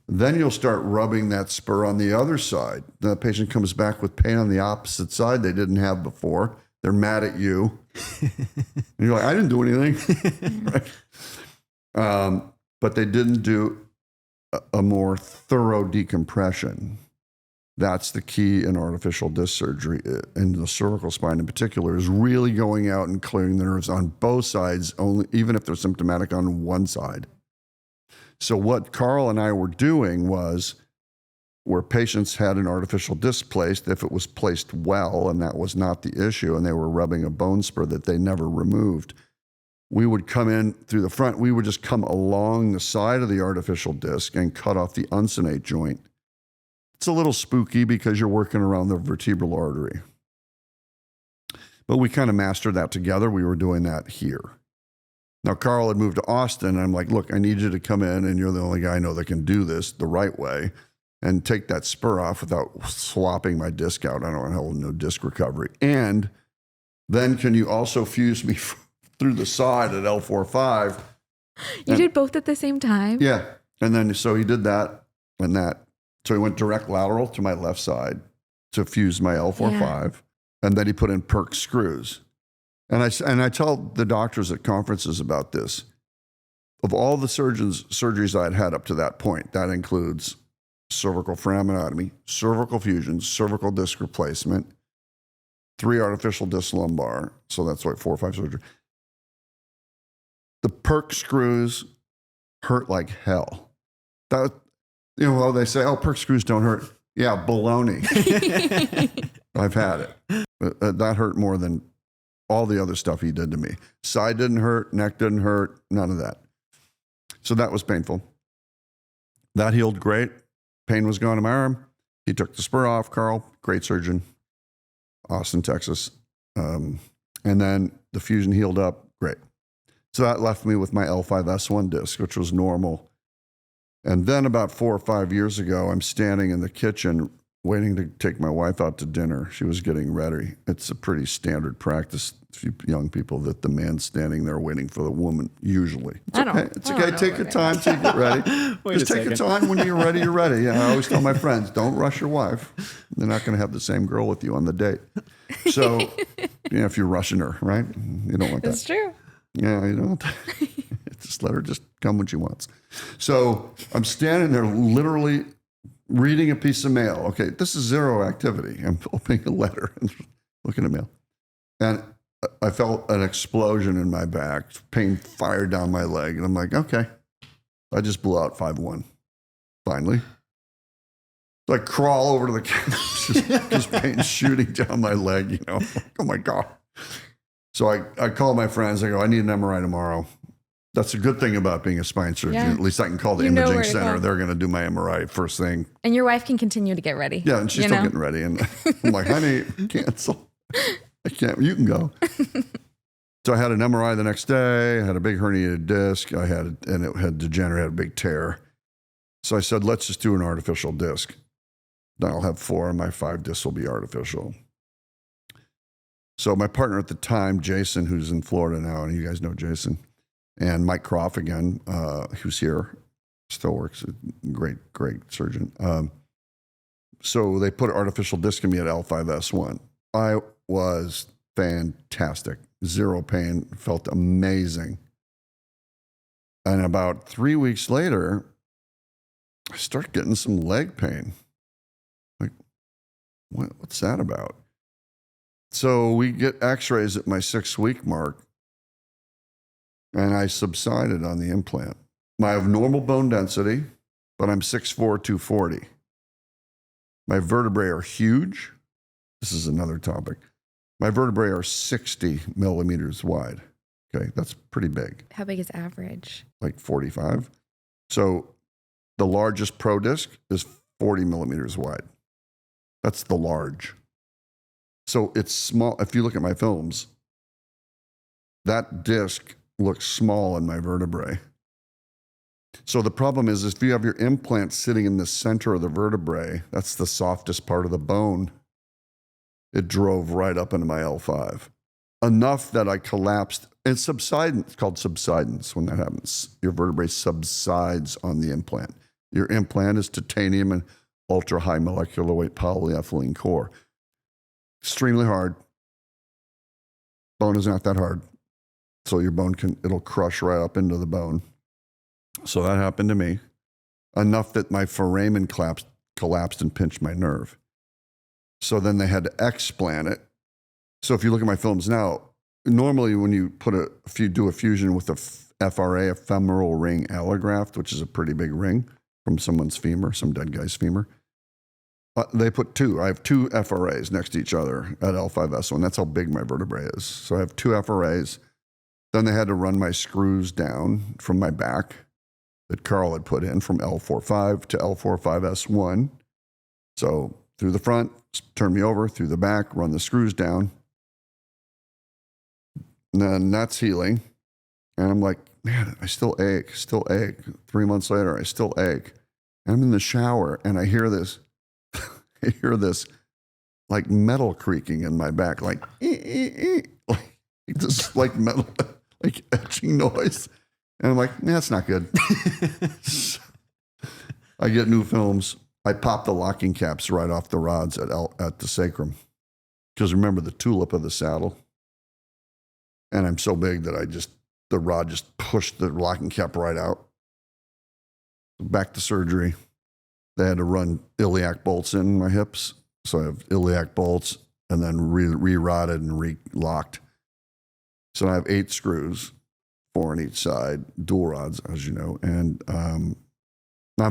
then you'll start rubbing that spur on the other side. The patient comes back with pain on the opposite side they didn't have before. They're mad at you. And you're like, I didn't do anything. Right? But they didn't do a more thorough decompression. That's the key in artificial disc surgery, in the cervical spine in particular, is really going out and clearing the nerves on both sides, only even if they're symptomatic on one side. So what Carl and I were doing was, where patients had an artificial disc placed, if it was placed well, and that was not the issue, and they were rubbing a bone spur that they never removed, we would come in through the front. We would just come along the side of the artificial disc and cut off the uncinate joint. It's a little spooky because you're working around the vertebral artery. But we kind of mastered that together. We were doing that here. Now, Carl had moved to Austin, and I'm like, look, I need you to come in, and you're the only guy I know that can do this the right way and take that spur off without swapping my disc out. I don't have no disc recovery. And then can you also fuse me through the side at L4-5? You did both at the same time? Yeah. And then, so he did that and that. So he went direct lateral to my left side to fuse my L4-5. Yeah. And then he put in perk screws. And I tell the doctors at conferences about this. Of all the surgeries I'd had up to that point, that includes cervical foraminotomy, cervical fusion, cervical disc replacement, 3 artificial disc lumbar. So that's like 4 or 5 surgery. The perk screws hurt like hell. That, well, they say, perk screws don't hurt. Yeah, baloney. I've had it. That hurt more than all the other stuff he did to me. Side didn't hurt, neck didn't hurt, none of that. So that was painful. That healed great. Pain was gone in my arm. He took the spur off, Carl, great surgeon, Austin, Texas. And then the fusion healed up, great. So that left me with my L5S1 disc, which was normal. And then about 4 or 5 years ago, I'm standing in the kitchen waiting to take my wife out to dinner. She was getting ready. It's a pretty standard practice, you young people, that the man's standing there waiting for the woman, usually. It's okay. Take your time till you get ready. Just take your time. When you're ready, you're ready. Yeah, I always tell my friends, don't rush your wife. They're not going to have the same girl with you on the date. So, if you're rushing her, right? You don't want that. That's true. Yeah, you don't. Just let her just come when she wants. So I'm standing there literally reading a piece of mail. Okay, this is zero activity. I'm opening a letter and looking at mail. And I felt an explosion in my back. Pain fired down my leg. And I'm like, okay. I just blew out 5-1. Finally. So I crawl over to the couch, just pain shooting down my leg, Oh my God. So I call my friends. I go, I need an MRI tomorrow. That's a good thing about being a spine surgeon. Yeah. At least I can call the imaging center. They're going to do my MRI first thing. And your wife can continue to get ready. Yeah, and she's still getting ready. And I'm like, honey, cancel. I can't. You can go. So I had an MRI the next day. I had a big herniated disc. And it had degenerated, had a big tear. So I said, let's just do an artificial disc. Then I'll have 4, and my 5 discs will be artificial. So my partner at the time, Jason, who's in Florida now, and you guys know Jason, and Mike Croft again, who's here, still works, great surgeon. So they put an artificial disc in me at L5S1. I was fantastic. 0 pain, felt amazing. And about 3 weeks later, I started getting some leg pain. Like, what's that about? So we get x-rays at my 6-week mark, and I subsided on the implant. I have normal bone density, but I'm 6'4", 240. My vertebrae are huge. This is another topic. My vertebrae are 60 millimeters wide. Okay, that's pretty big. How big is average? Like 45. So the largest pro disc is 40 millimeters wide. That's the large. So it's small. If you look at my films, that disc looks small in my vertebrae. So the problem is if you have your implant sitting in the center of the vertebrae, that's the softest part of the bone, it drove right up into my L5. Enough that I collapsed. And subsidence, it's called subsidence when that happens. Your vertebrae subsides on the implant. Your implant is titanium and ultra-high molecular weight polyethylene core. Extremely hard. Bone is not that hard. So your bone it'll crush right up into the bone. So that happened to me. Enough that my foramen collapsed and pinched my nerve. So then they had to explant it. So if you look at my films now, normally when you do a fusion with a FRA, a femoral ring allograft, which is a pretty big ring from someone's femur, some dead guy's femur, they put two. I have two FRAs next to each other at L5S1. That's how big my vertebrae is. So I have two FRAs. Then they had to run my screws down from my back that Carl had put in from L45 to L45S1. So through the front, turn me over, through the back, run the screws down. And then that's healing. And I'm like, man, I still ache. 3 months later, I still ache. And I'm in the shower and I hear this like metal creaking in my back, like, like just like metal, like etching noise. And I'm like, that's not good. I get new films. I pop the locking caps right off the rods at the sacrum. Because remember the tulip of the saddle? And I'm so big that the rod just pushed the locking cap right out. Back to surgery. They had to run iliac bolts in my hips. So I have iliac bolts and then re-rodded and re-locked. So I have 8 screws, 4 on each side, dual rods, as you know. And I'm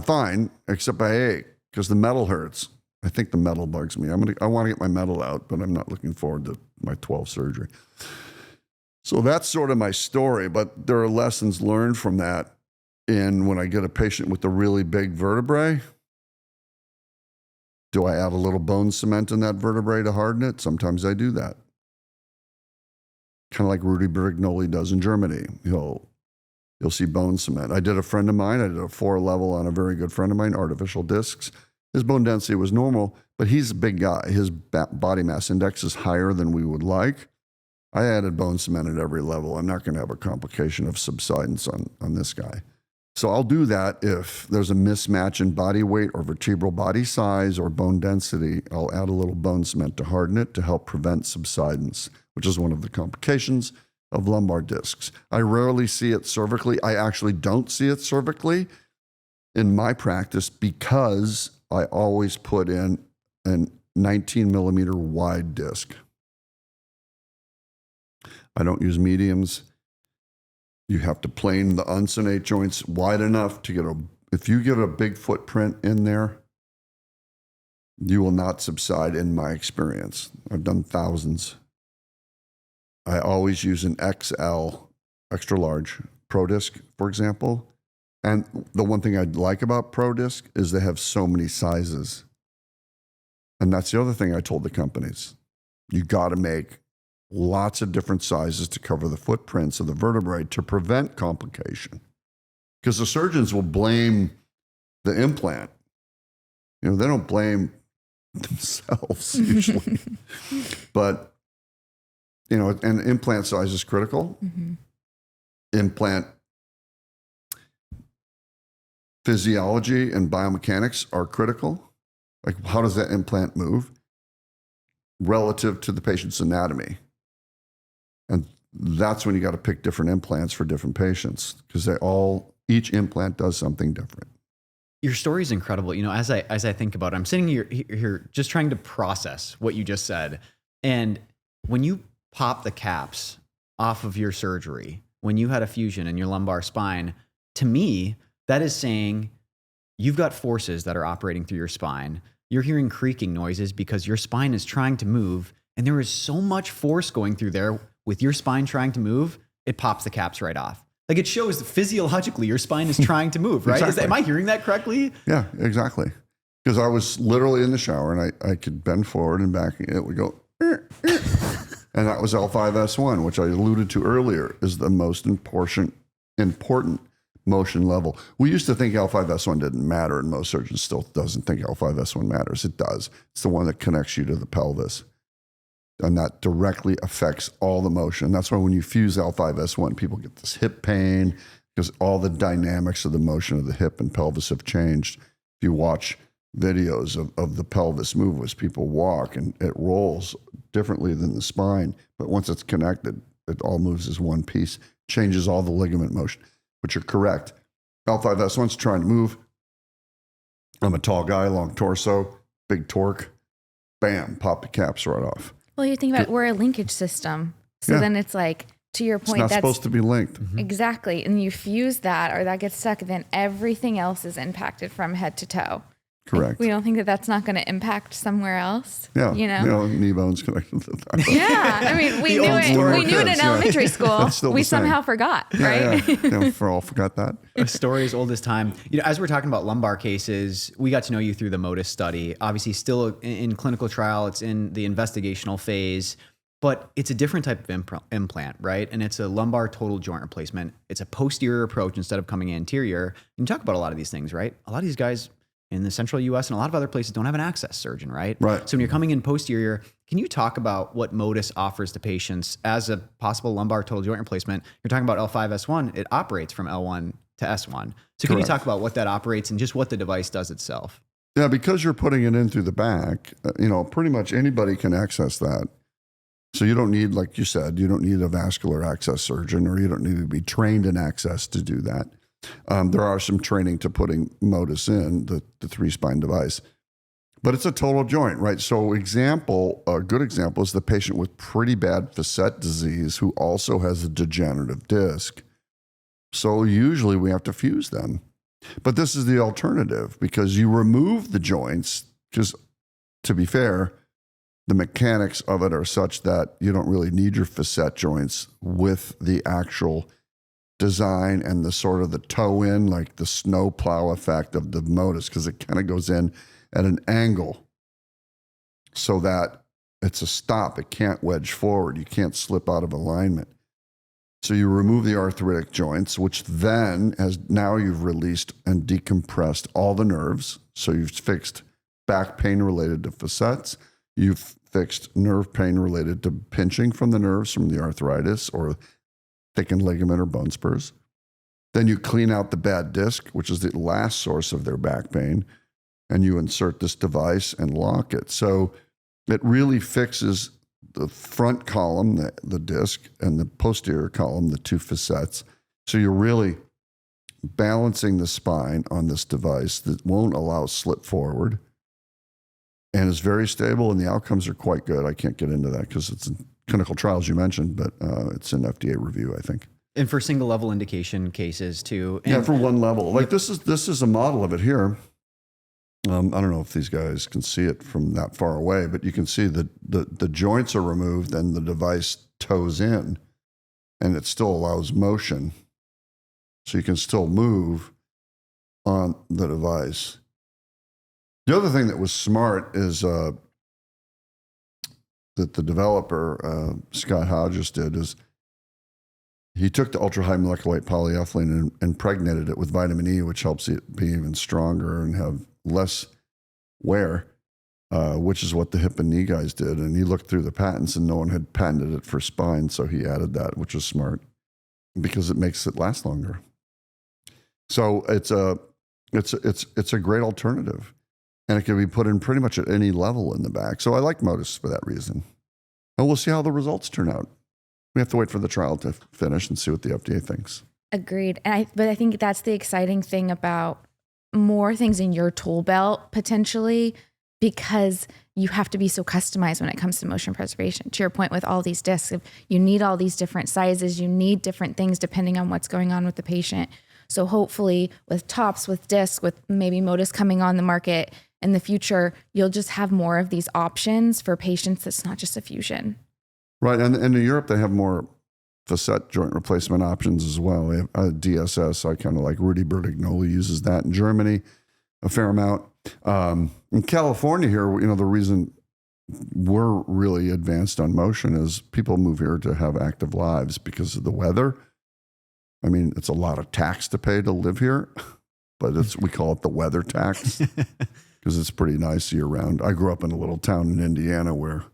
fine, except I ache because the metal hurts. I think the metal bugs me. I want to get my metal out, but I'm not looking forward to my 12th surgery. So that's sort of my story, but there are lessons learned from that. And when I get a patient with a really big vertebrae, do I add a little bone cement in that vertebrae to harden it? Sometimes I do that. Kind of like Rudy Brignoli does in Germany. You'll see bone cement. I did a 4-level on a very good friend of mine, artificial discs. His bone density was normal, but he's a big guy. His body mass index is higher than we would like. I added bone cement at every level. I'm not going to have a complication of subsidence on this guy. So I'll do that if there's a mismatch in body weight or vertebral body size or bone density. I'll add a little bone cement to harden it to help prevent subsidence, which is one of the complications of lumbar discs. I rarely see it cervically. I actually don't see it cervically in my practice because I always put in a 19 millimeter wide disc. I don't use mediums. You have to plane the uncinate joints wide enough to if you get a big footprint in there, you will not subside in my experience. I've done thousands. I always use an XL, extra large, Pro Disc, for example. And the one thing I like about Pro Disc is they have so many sizes. And that's the other thing I told the companies. You got to make lots of different sizes to cover the footprints of the vertebrae to prevent complication. Because the surgeons will blame the implant. They don't blame themselves usually. But, and implant size is critical. Mm-hmm. Implant physiology and biomechanics are critical. Like, how does that implant move relative to the patient's anatomy? And that's when you got to pick different implants for different patients because each implant does something different. Your story is incredible. As I think about it, I'm sitting here just trying to process what you just said. And when you pop the caps off of your surgery, when you had a fusion in your lumbar spine, to me, that is saying you've got forces that are operating through your spine. You're hearing creaking noises because your spine is trying to move. And there is so much force going through there with your spine trying to move, it pops the caps right off. Like it shows that physiologically your spine is trying to move, right? Exactly. Am I hearing that correctly? Yeah, exactly. Because I was literally in the shower and I could bend forward and back and it would go, and that was L5S1, which I alluded to earlier, is the most important motion level. We used to think L5S1 didn't matter, and most surgeons still doesn't think L5S1 matters. It does. It's the one that connects you to the pelvis. And that directly affects all the motion. That's why when you fuse L5S1, people get this hip pain because all the dynamics of the motion of the hip and pelvis have changed. If you watch videos of the pelvis move as people walk, and it rolls differently than the spine, but once it's connected, it all moves as one piece, changes all the ligament motion. But you're correct. L5S1's trying to move. I'm a tall guy, long torso, big torque. bam, pop the caps right off. Well, you think about it, we're a linkage system. So Yeah. then it's like, to your It's point, not that's supposed to be linked. exactly. And you fuse that or that gets stuck, then everything else is impacted from head to toe. Correct. We don't think that that's not going to impact somewhere else. Yeah. You know? Knee bones connected to that. Yeah. I mean, we knew old it. story We knew it in kids, yeah. elementary school. That's still We the same. somehow forgot, right? Yeah, for all forgot that. A story as old as time. You know, as we're talking about lumbar cases, we got to know you through the MODIS study. Obviously, still in clinical trial, it's in the investigational phase, but it's a different type of implant, right? And it's a lumbar total joint replacement. It's a posterior approach instead of coming anterior. You can talk about a lot of these things, right? A lot of these guys in the central US and a lot of other places don't have an access surgeon, right? Right. So when you're coming in posterior, can you talk about what MODIS offers to patients as a possible lumbar total joint replacement? You're talking about L5-S1, it operates from L1 to S1. So can you Correct. talk about what that operates and just what the device does itself? Yeah, because you're putting it in through the back, pretty much anybody can access that. So you don't need, like you said, you don't need a vascular access surgeon, or you don't need to be trained in access to do that. There are some training to putting MODIS in, the 3-spine device. But it's a total joint, right? So a good example is the patient with pretty bad facet disease who also has a degenerative disc. So usually we have to fuse them. But this is the alternative, because you remove the joints, because to be fair, the mechanics of it are such that you don't really need your facet joints with the actual design and the sort of the toe in, like the snow plow effect of the MODIS, because it kind of goes in at an angle so that it's a stop. It can't wedge forward. You can't slip out of alignment. So you remove the arthritic joints, which then now you've released and decompressed all the nerves. So you've fixed back pain related to facets. You've fixed nerve pain related to pinching from the nerves from the arthritis or thickened ligament or bone spurs. Then you clean out the bad disc, which is the last source of their back pain, and you insert this device and lock it. So it really fixes the front column, the disc, and the posterior column, the 2 facets. So you're really balancing the spine on this device that won't allow slip forward and is very stable, and the outcomes are quite good. I can't get into that because it's in clinical trials you mentioned, but it's in FDA review, I think. And for single level indication cases too. And Yeah, for one level. Like this is a model of it here. I don't know if these guys can see it from that far away, but you can see that the joints are removed and the device toes in, and it still allows motion. So you can still move on the device. The other thing that was smart is that the developer, Scott Hodges, did is he took the ultra-high molecular weight polyethylene and impregnated it with vitamin E, which helps it be even stronger and have less wear, which is what the hip and knee guys did. And he looked through the patents and no one had patented it for spine, so he added that, which was smart because it makes it last longer. So it's a great alternative. And it can be put in pretty much at any level in the back. So I like MODIS for that reason. And we'll see how the results turn out. We have to wait for the trial to finish and see what the FDA thinks. Agreed. But I think that's the exciting thing about more things in your tool belt potentially, because you have to be so customized when it comes to motion preservation. To your point with all these discs, if you need all these different sizes, you need different things depending on what's going on with the patient. So hopefully with tops, with discs, with maybe MODIS coming on the market in the future, you'll just have more of these options for patients that's not just a fusion. Right. And in Europe, they have more facet joint replacement options as well. They have DSS. I kind of like Rudy Bertignoli uses that in Germany a fair amount. In California here, the reason we're really advanced on motion is people move here to have active lives because of the weather. I mean, it's a lot of tax to pay to live here, but we call it the weather tax because it's pretty nice year round. I grew up in a little town in Indiana where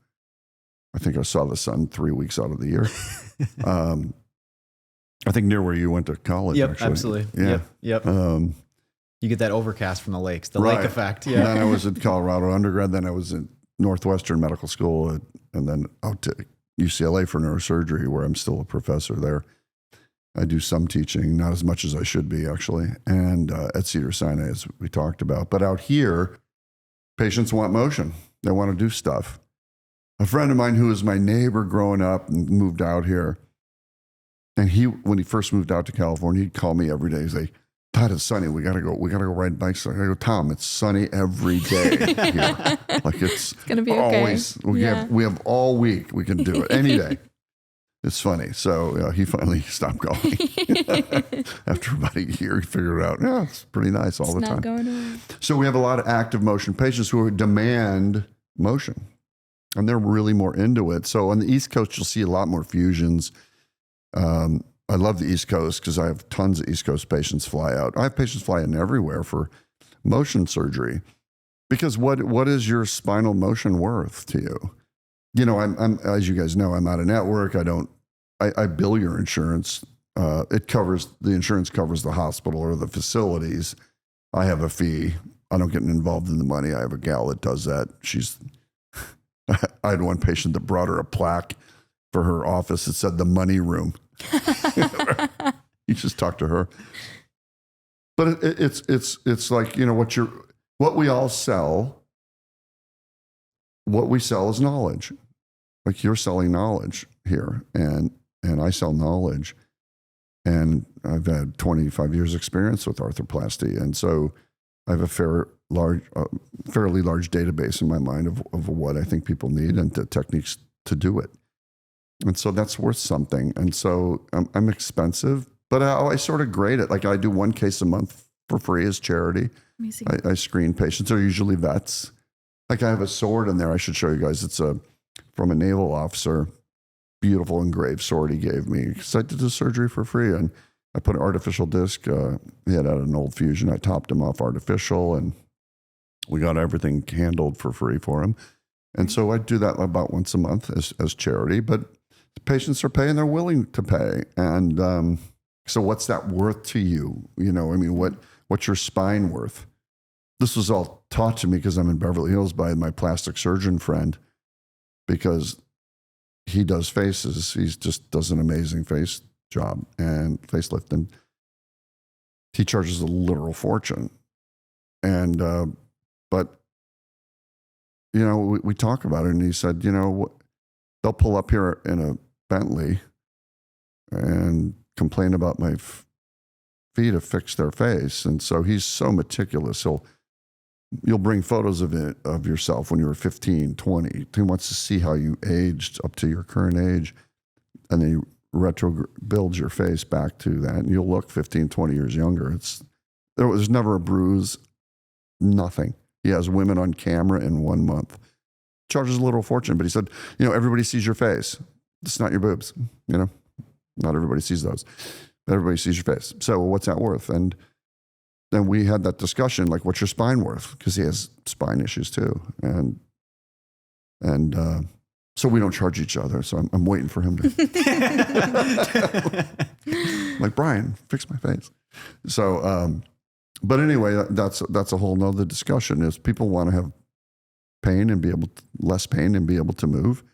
I think I saw the sun 3 weeks out of the year. I think near where you went to college. Yep, actually. absolutely. Yeah. Yep. You get that overcast from the lakes, the Right. lake effect. And Yeah. then I was at Colorado undergrad. Then I was in Northwestern Medical School, and then out to UCLA for neurosurgery, where I'm still a professor there. I do some teaching, not as much as I should be, actually, and at Cedars-Sinai, as we talked about. But out here, patients want motion. They want to do stuff. A friend of mine who was my neighbor growing up and moved out here, and when he first moved out to California, he'd call me every day. He'd say, Todd, it's sunny. We gotta go ride bikes. I go, Tom, it's sunny every day here. Like it's gonna be always, okay. we have all week. We can do it any day. It's funny. So he finally stopped going. After about a year, he figured out, yeah, it's pretty nice all the time. Going away. So we have a lot of active motion patients who demand motion, and they're really more into it. So on the East Coast, you'll see a lot more fusions. I love the East Coast because I have tons of East Coast patients fly out. I have patients fly in everywhere for motion surgery because what is your spinal motion worth to you? You know, I'm as you guys know, I'm out of network. I bill your insurance. The insurance covers the hospital or the facilities. I have a fee. I don't get involved in the money. I have a gal that does that. I had one patient that brought her a plaque for her office that said the money room. You just talk to her. But it's like, you know, what we all sell, what we sell is knowledge. Like you're selling knowledge here and I sell knowledge. And I've had 25 years experience with arthroplasty. And so I have a fairly large database in my mind of what I think people need and the techniques to do it. And so that's worth something. And so I'm expensive, but I sort of grade it. Like I do one case a month for free as charity. Amazing. I screen patients. They're usually vets. Like I have a sword in there. I should show you guys. It's from a naval officer, beautiful engraved sword he gave me because I did the surgery for free. And I put an artificial disc. He had an old fusion. I topped him off artificial and we got everything handled for free for him. And so I do that about once a month as charity, but patients are paying, they're willing to pay. And so what's that worth to you? You know, I mean, what's your spine worth? This was all taught to me because I'm in Beverly Hills by my plastic surgeon friend because he does faces. He just does an amazing face job and facelift. And he charges a literal fortune. And, but, you know, we talk about it and he said, you know, they'll pull up here in a Bentley and complain about my fee to fix their face. And so he's so meticulous. You'll bring photos of yourself when you were 15, 20. He wants to see how you aged up to your current age. And then he builds your face back to that. And you'll look 15, 20 years younger. There's never a bruise, nothing. He has women on camera in 1 month. Charges a little fortune, but he said, you know, everybody sees your face. It's not your boobs, you know. Not everybody sees those. Everybody sees your face. So what's that worth? And then we had that discussion, like, what's your spine worth? Because he has spine issues too. And so we don't charge each other. So I'm waiting for him to like, Brian, fix my face. So, but anyway, that's a whole nother discussion is people want to have pain and less pain and be able to move.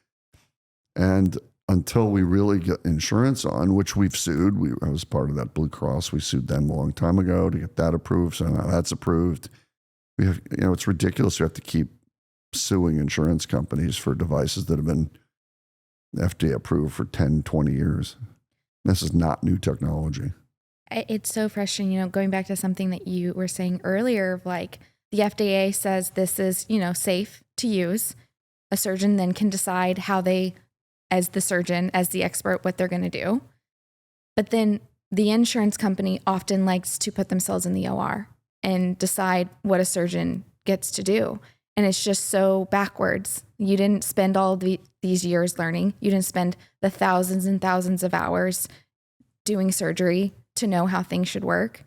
And until we really get insurance on, which we've sued, I was part of that Blue Cross. We sued them a long time ago to get that approved. So now that's approved. We have, you know, it's ridiculous. We have to keep suing insurance companies for devices that have been FDA approved for 10, 20 years. This is not new technology. It's so frustrating, you know, going back to something that you were saying earlier, like the FDA says this is, you know, safe to use. A surgeon then can decide how they, as the surgeon, as the expert, what they're going to do. But then the insurance company often likes to put themselves in the OR and decide what a surgeon gets to do. And it's just so backwards. You didn't spend all these years learning. You didn't spend the thousands and thousands of hours doing surgery to know how things should work.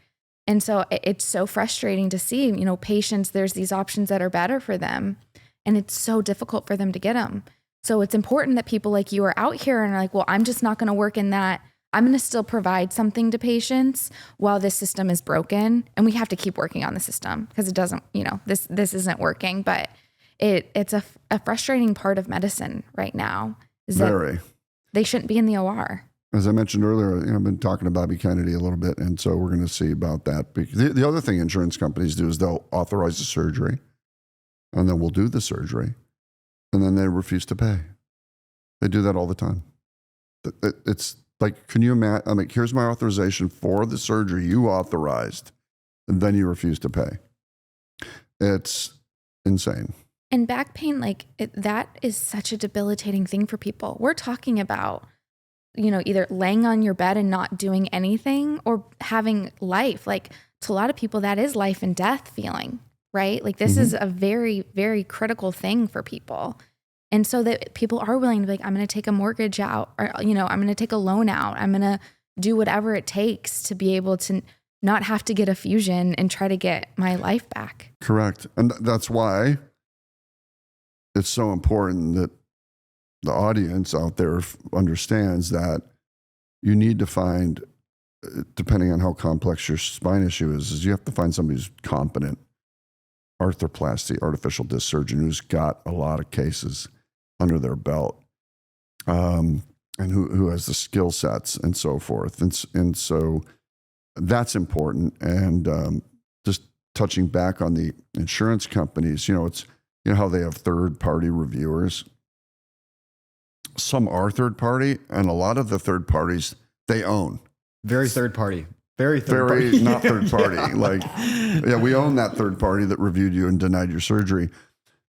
And so it's so frustrating to see, you know, patients, there's these options that are better for them. And it's so difficult for them to get them. So it's important that people like you are out here and are like, well, I'm just not going to work in that. I'm going to still provide something to patients while this system is broken. And we have to keep working on the system because it doesn't, you know, this isn't working. But it's a frustrating part of medicine right now. Is Very. That they shouldn't be in the OR. As I mentioned earlier, you know, I've been talking to Bobby Kennedy a little bit, and so we're going to see about that. The other thing insurance companies do is they'll authorize the surgery, and then we'll do the surgery. and then they refuse to pay. They do that all the time. It's like, can you imagine? I mean, here's my authorization for the surgery you authorized, and then you refuse to pay. It's insane. And back pain, like that is such a debilitating thing for people. We're talking about, either laying on your bed and not doing anything or having life. Like to a lot of people, that is life and death feeling, right? Like this is a very, very critical thing for people. And so that people are willing to be like, I'm going to take a mortgage out, or, I'm going to take a loan out. I'm going to do whatever it takes to be able to not have to get a fusion and try to get my life back. Correct. And that's why it's so important that the audience out there understands that you need to find, depending on how complex your spine issue is you have to find somebody who's competent arthroplasty, artificial disc surgeon who's got a lot of cases under their belt, and who has the skill sets and so forth. And so that's important. And just touching back on the insurance companies, it's, how they have third-party reviewers. Some are third-party, and a lot of the third parties they own. Very third party. Very third party. Not third party. We own that third party that reviewed you and denied your surgery.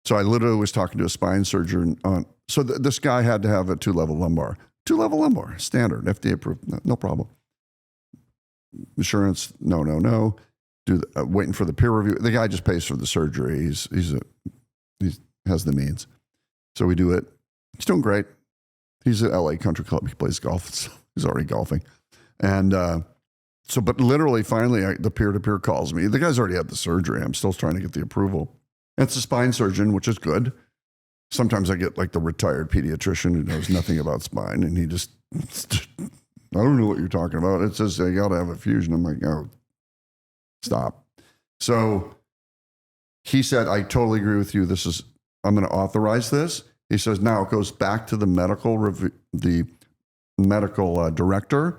So I literally was talking to a spine surgeon on, this guy had to have a 2-level lumbar. 2-level lumbar, standard, FDA approved, no problem. Insurance, no. Waiting for the peer review. The guy just pays for the surgery. He has the means. So we do it. He's doing great. He's at LA Country Club. He plays golf. So he's already golfing. And but literally, finally, the peer-to-peer calls me. The guy's already had the surgery. I'm still trying to get the approval. It's a spine surgeon, which is good. Sometimes I get like the retired pediatrician who knows nothing about spine, and he just, I don't know what you're talking about. It says you got to have a fusion. I'm like, oh, stop. So he said, I totally agree with you. I'm going to authorize this. He says, now it goes back to the medical director,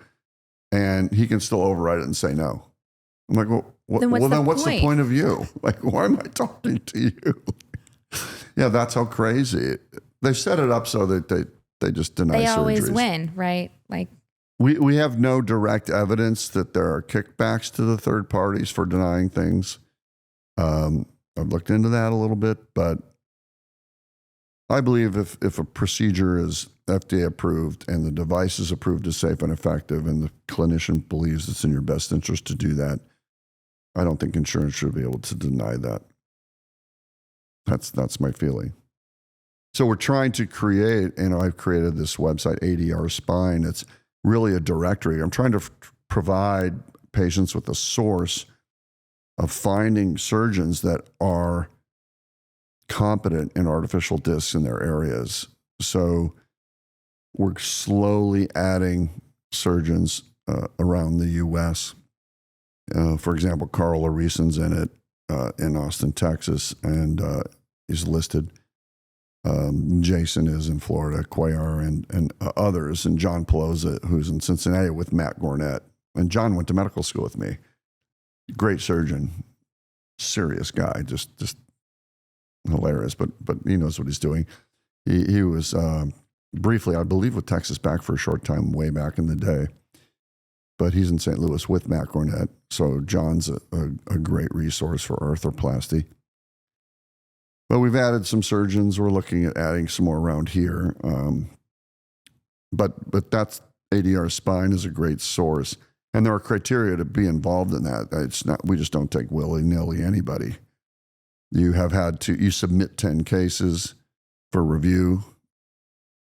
and he can still override it and say no. I'm like, well, what's the point of you? Like, why am I talking to you? Yeah, that's how crazy. They set it up so that they just deny surgeries. They always win, right? Like we have no direct evidence that there are kickbacks to the third parties for denying things. I've looked into that a little bit, but I believe if a procedure is FDA approved and the device is approved as safe and effective and the clinician believes it's in your best interest to do that, I don't think insurance should be able to deny that. That's my feeling. So we're trying to create, I've created this website, ADR Spine. It's really a directory. I'm trying to provide patients with a source of finding surgeons that are competent in artificial discs in their areas. So we're slowly adding surgeons around the U.S. For example, Carl Arison's in it in Austin, Texas, and he's listed. Jason is in Florida, Cuellar, and others, and John Pelosa, who's in Cincinnati with Matt Gornett. And John went to medical school with me. Great surgeon, serious guy, just hilarious, but he knows what he's doing. He was briefly, I believe, with Texas back for a short time way back in the day. But he's in St. Louis with Matt Gornett. So John's a great resource for arthroplasty. But we've added some surgeons. We're looking at adding some more around here. But that's ADR Spine is a great source. And there are criteria to be involved in that. It's not, we just don't take willy-nilly anybody. You submit 10 cases for review.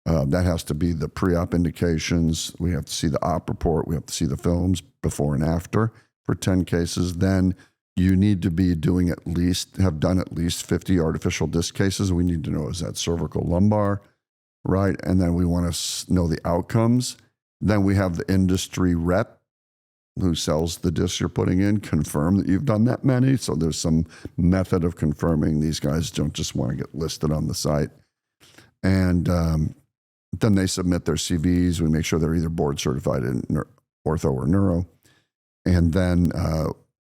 That has to be the pre-op indications. We have to see the op report. We have to see the films before and after for 10 cases. Then you need to be have done at least 50 artificial disc cases. We need to know, is that cervical lumbar, right? And then we want to know the outcomes. Then we have the industry rep who sells the discs you're putting in, confirm that you've done that many. So there's some method of confirming. These guys don't just want to get listed on the site. And then they submit their CVs. We make sure they're either board certified in ortho or neuro. And then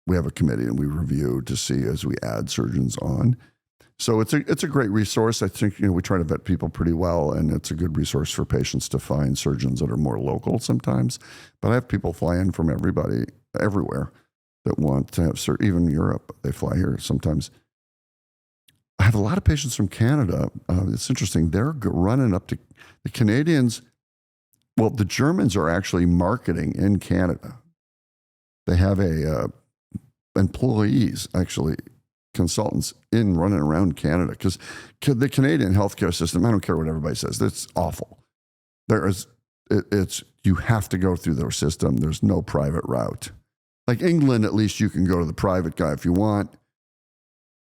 we have a committee and we review to see as we add surgeons on. So it's a great resource. I think, we try to vet people pretty well, and it's a good resource for patients to find surgeons that are more local sometimes. But I have people fly in from everywhere that want to have even Europe. They fly here sometimes. I have a lot of patients from Canada. It's interesting. They're running up to the Canadians. Well, the Germans are actually marketing in Canada. They have employees, actually, consultants running around Canada, because the Canadian healthcare system, I don't care what everybody says, it's awful. You have to go through their system. There's no private route. Like England, at least you can go to the private guy if you want.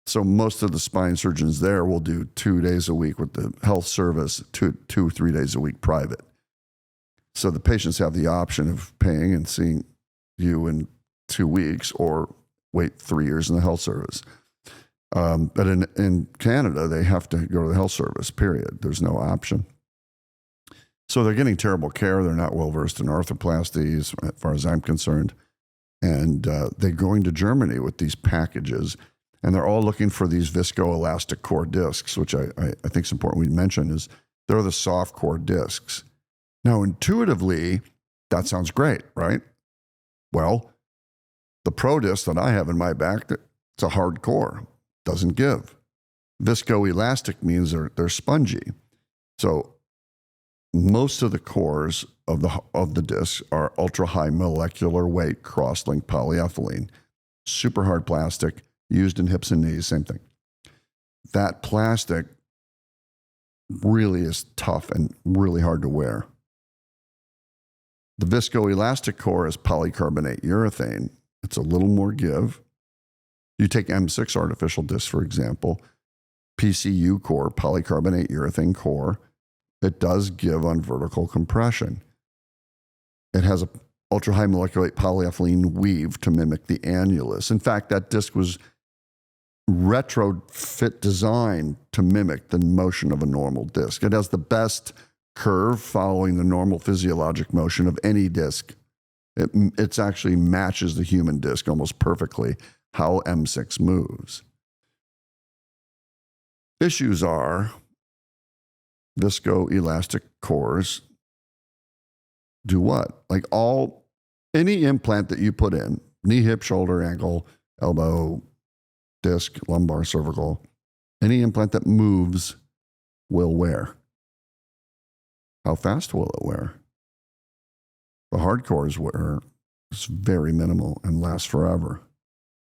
So most of the spine surgeons there will do 2 days a week with the health service, 3 days a week private. So the patients have the option of paying and seeing you in 2 weeks or wait 3 years in the health service. But in Canada, they have to go to the health service, period. There's no option. So they're getting terrible care. They're not well-versed in arthroplasty, as far as I'm concerned. And they're going to Germany with these packages, and they're all looking for these visco-elastic core discs, which I think is important we mention, is they're the soft core discs. Now, intuitively, that sounds great, right? Well, the Pro disc that I have in my back, it's a hard core, doesn't give. Visco-elastic means they're spongy. So most of the cores of the discs are ultra-high molecular weight cross-linked polyethylene, super hard plastic, used in hips and knees, same thing. That plastic really is tough and really hard to wear. The viscoelastic core is polycarbonate urethane. It's a little more give. You take M6 artificial discs, for example, PCU core, polycarbonate urethane core. It does give on vertical compression. It has a ultra-high molecular weight polyethylene weave to mimic the annulus. In fact, that disc was retrofit designed to mimic the motion of a normal disc. It has the best curve following the normal physiologic motion of any disc. It actually matches the human disc almost perfectly, how M6 moves. Issues are viscoelastic cores do what? Like any implant that you put in, knee, hip, shoulder, ankle, elbow, disc, lumbar, cervical, any implant that moves will wear. How fast will it wear? The hard cores wear is very minimal and last forever.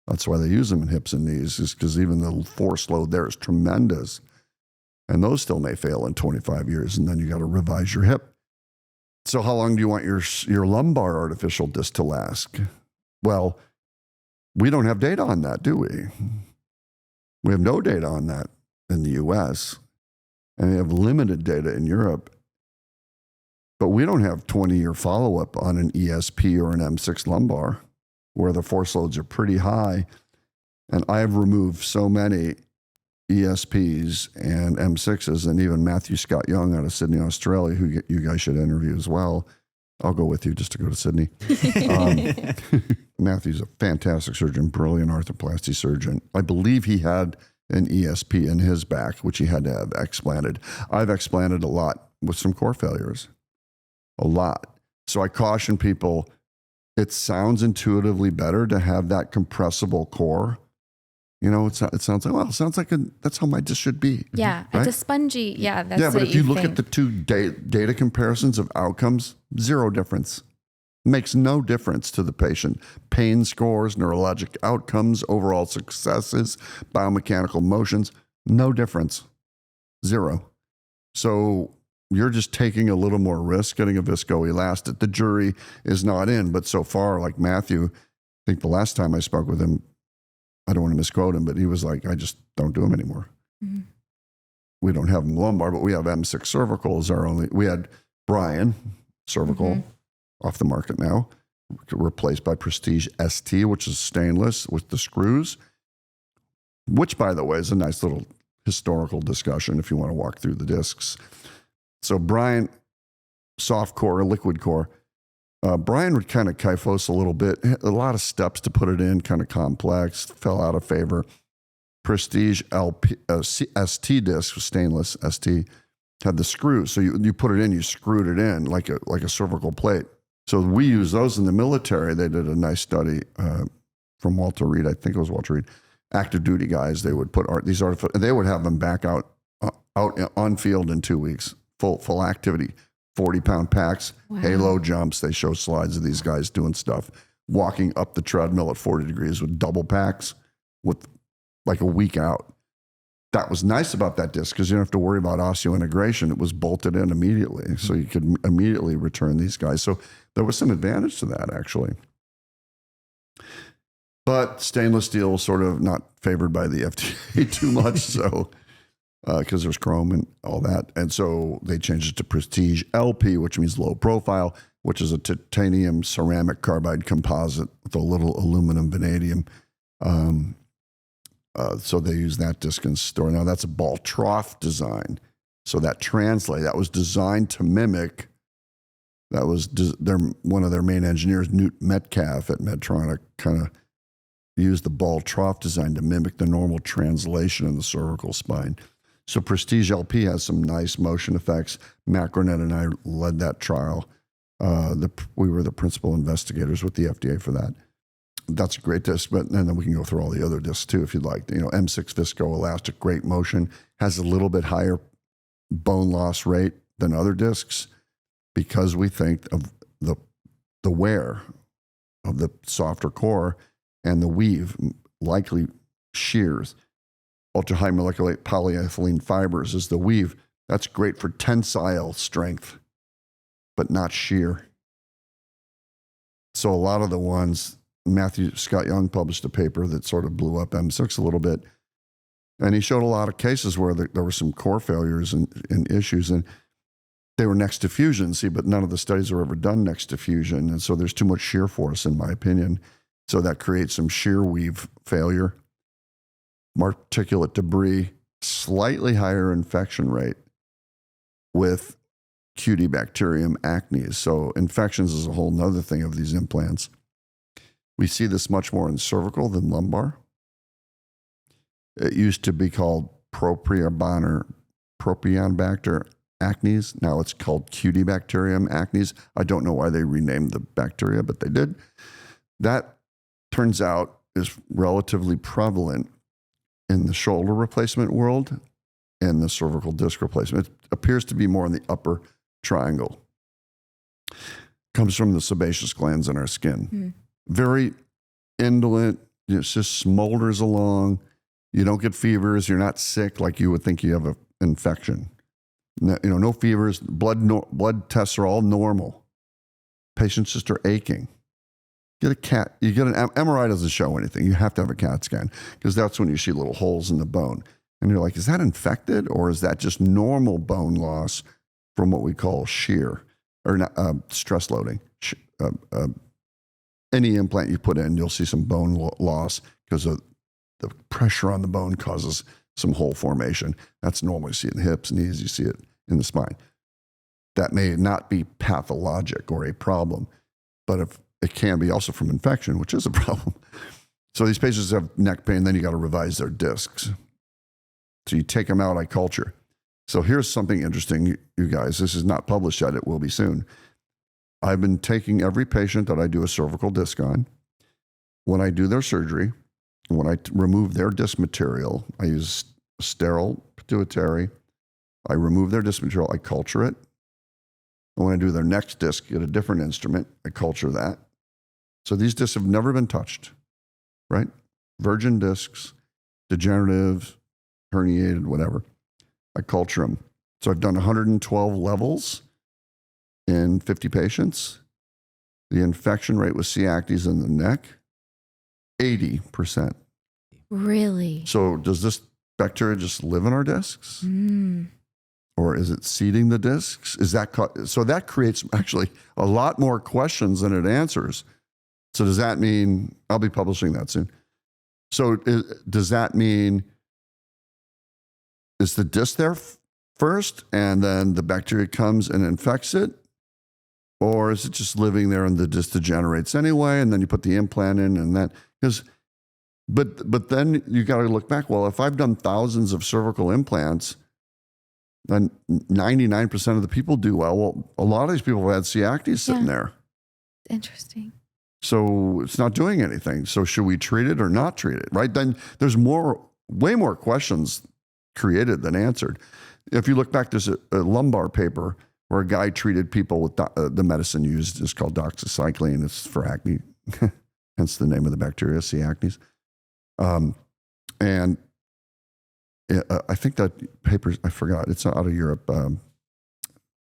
That's why they use them in hips and knees, is because even the force load there is tremendous. And those still may fail in 25 years, and then you got to revise your hip. So how long do you want your lumbar artificial disc to last? Well, we don't have data on that, do we? We have no data on that in the US, and we have limited data in Europe. But we don't have 20-year follow-up on an ESP or an M6 lumbar where the force loads are pretty high. And I've removed so many ESPs and M6s, and even Matthew Scott Young out of Sydney, Australia, who you guys should interview as well. I'll go with you just to go to Sydney. Matthew's a fantastic surgeon, brilliant arthroplasty surgeon. I believe he had an ESP in his back, which he had to have explanted. I've explanted a lot with some core failures. A lot. So I caution people, it sounds intuitively better to have that compressible core. It sounds like that's how my disc should be. Yeah, right? It's a spongy. Yeah, that's but if you look think. at the two data comparisons of outcomes, zero difference. Makes no difference to the patient. Pain scores, neurologic outcomes, overall successes, biomechanical motions, no difference. Zero. So you're just taking a little more risk getting a viscoelastic. The jury is not in, but so far, like Matthew, I think the last time I spoke with him, I don't want to misquote him, but he was like, I just don't do them anymore. Mm-hmm. We don't have them lumbar, but we have M6 cervical as our only. We had Brian, cervical, off the market now, replaced by Prestige ST, which is stainless with the screws, which, by the way, is a nice little historical discussion if you want to walk through the discs. So Brian, soft core, liquid core. Brian would kind of kyphose a little bit, a lot of steps to put it in, kind of complex, fell out of favor. Prestige LP, ST disc, stainless ST, had the screws. So you put it in, you screwed it in like a cervical plate. So we use those in the military. They did a nice study from Walter Reed. I think it was Walter Reed. Active duty guys, they would put these artificial, they would have them back out on field in 2 weeks, full activity, 40-pound packs, Wow. halo jumps. They show slides of these guys doing stuff, walking up the treadmill at 40 degrees with double packs with like a week out. That was nice about that disc because you don't have to worry about osseointegration. It was bolted in immediately. So you could immediately return these guys. So there was some advantage to that, actually. But stainless steel was sort of not favored by the FDA too much, so because there's chrome and all that. And so they changed it to Prestige LP, which means low profile, which is a titanium ceramic carbide composite with a little aluminum vanadium. So they use that disc in store. Now that's a ball trough design. So that was designed to mimic, that was one of their main engineers, Newt Metcalf at Medtronic, kind of used the ball trough design to mimic the normal translation in the cervical spine. So Prestige LP has some nice motion effects. Macronet and I led that trial. We were the principal investigators with the FDA for that. That's a great disc, and then we can go through all the other discs too if you'd like. M6 Visco-elastic, great motion, has a little bit higher bone loss rate than other discs because we think of the wear of the softer core and the weave likely shears. Ultra-high molecular polyethylene fibers is the weave. That's great for tensile strength, but not shear. So a lot of the ones, Matthew Scott Young published a paper that sort of blew up M6 a little bit, and he showed a lot of cases where there were some core failures and issues, and they were next to fusion, but none of the studies were ever done next to fusion, and so there's too much shear force, in my opinion. So that creates some shear weave failure, particulate debris, slightly higher infection rate with QD bacterium acnes. So infections is a whole nother thing of these implants. We see this much more in cervical than lumbar. It used to be called Propionibacter acnes. Now it's called QD bacterium acnes. I don't know why they renamed the bacteria, but they did. That turns out is relatively prevalent in the shoulder replacement world and the cervical disc replacement. It appears to be more in the upper triangle. Comes from the sebaceous glands in our skin. Very indolent. It just smolders along. You don't get fevers. You're not sick like you would think you have an infection. No fevers. Blood tests are all normal. Patients just are aching. You get an MRI doesn't show anything. You have to have a CAT scan because that's when you see little holes in the bone. And you're like, is that infected or is that just normal bone loss from what we call shear or stress loading? Any implant you put in, you'll see some bone loss because of the pressure on the bone causes some hole formation. That's normal. You see it in the hips, knees, you see it in the spine. That may not be pathologic or a problem, but if it can be also from infection, which is a problem. So these patients have neck pain, then you got to revise their discs. So you take them out, I culture. So here's something interesting, you guys. This is not published yet. It will be soon. I've been taking every patient that I do a cervical disc on. When I do their surgery, when I remove their disc material, I use sterile pituitary. I remove their disc material, I culture it. And when I do their next disc, get a different instrument, I culture that. So these discs have never been touched, right? Virgin discs, degenerative, herniated, whatever. I culture them. So I've done 112 levels in 50 patients. The infection rate with C. acnes in the neck, 80%. Really? So does this bacteria just live in our discs? Or is it seeding the discs? So that creates actually a lot more questions than it answers. So does that mean, I'll be publishing that soon. So does that mean, is the disc there first and then the bacteria comes and infects it? Or is it just living there and the disc degenerates anyway and then you put the implant in and that? Because But then you got to look back. Well, if I've done thousands of cervical implants, then 99% of the people do well. Well, a lot of these people have had C-acnes sitting there. Interesting. So it's not doing anything. So should we treat it or not treat it, right? Then there's way more questions created than answered. If you look back, there's a lumbar paper where a guy treated people with the medicine used is called doxycycline. It's for acne, hence the name of the bacteria, C-acnes. And I think that paper, I forgot, it's out of Europe,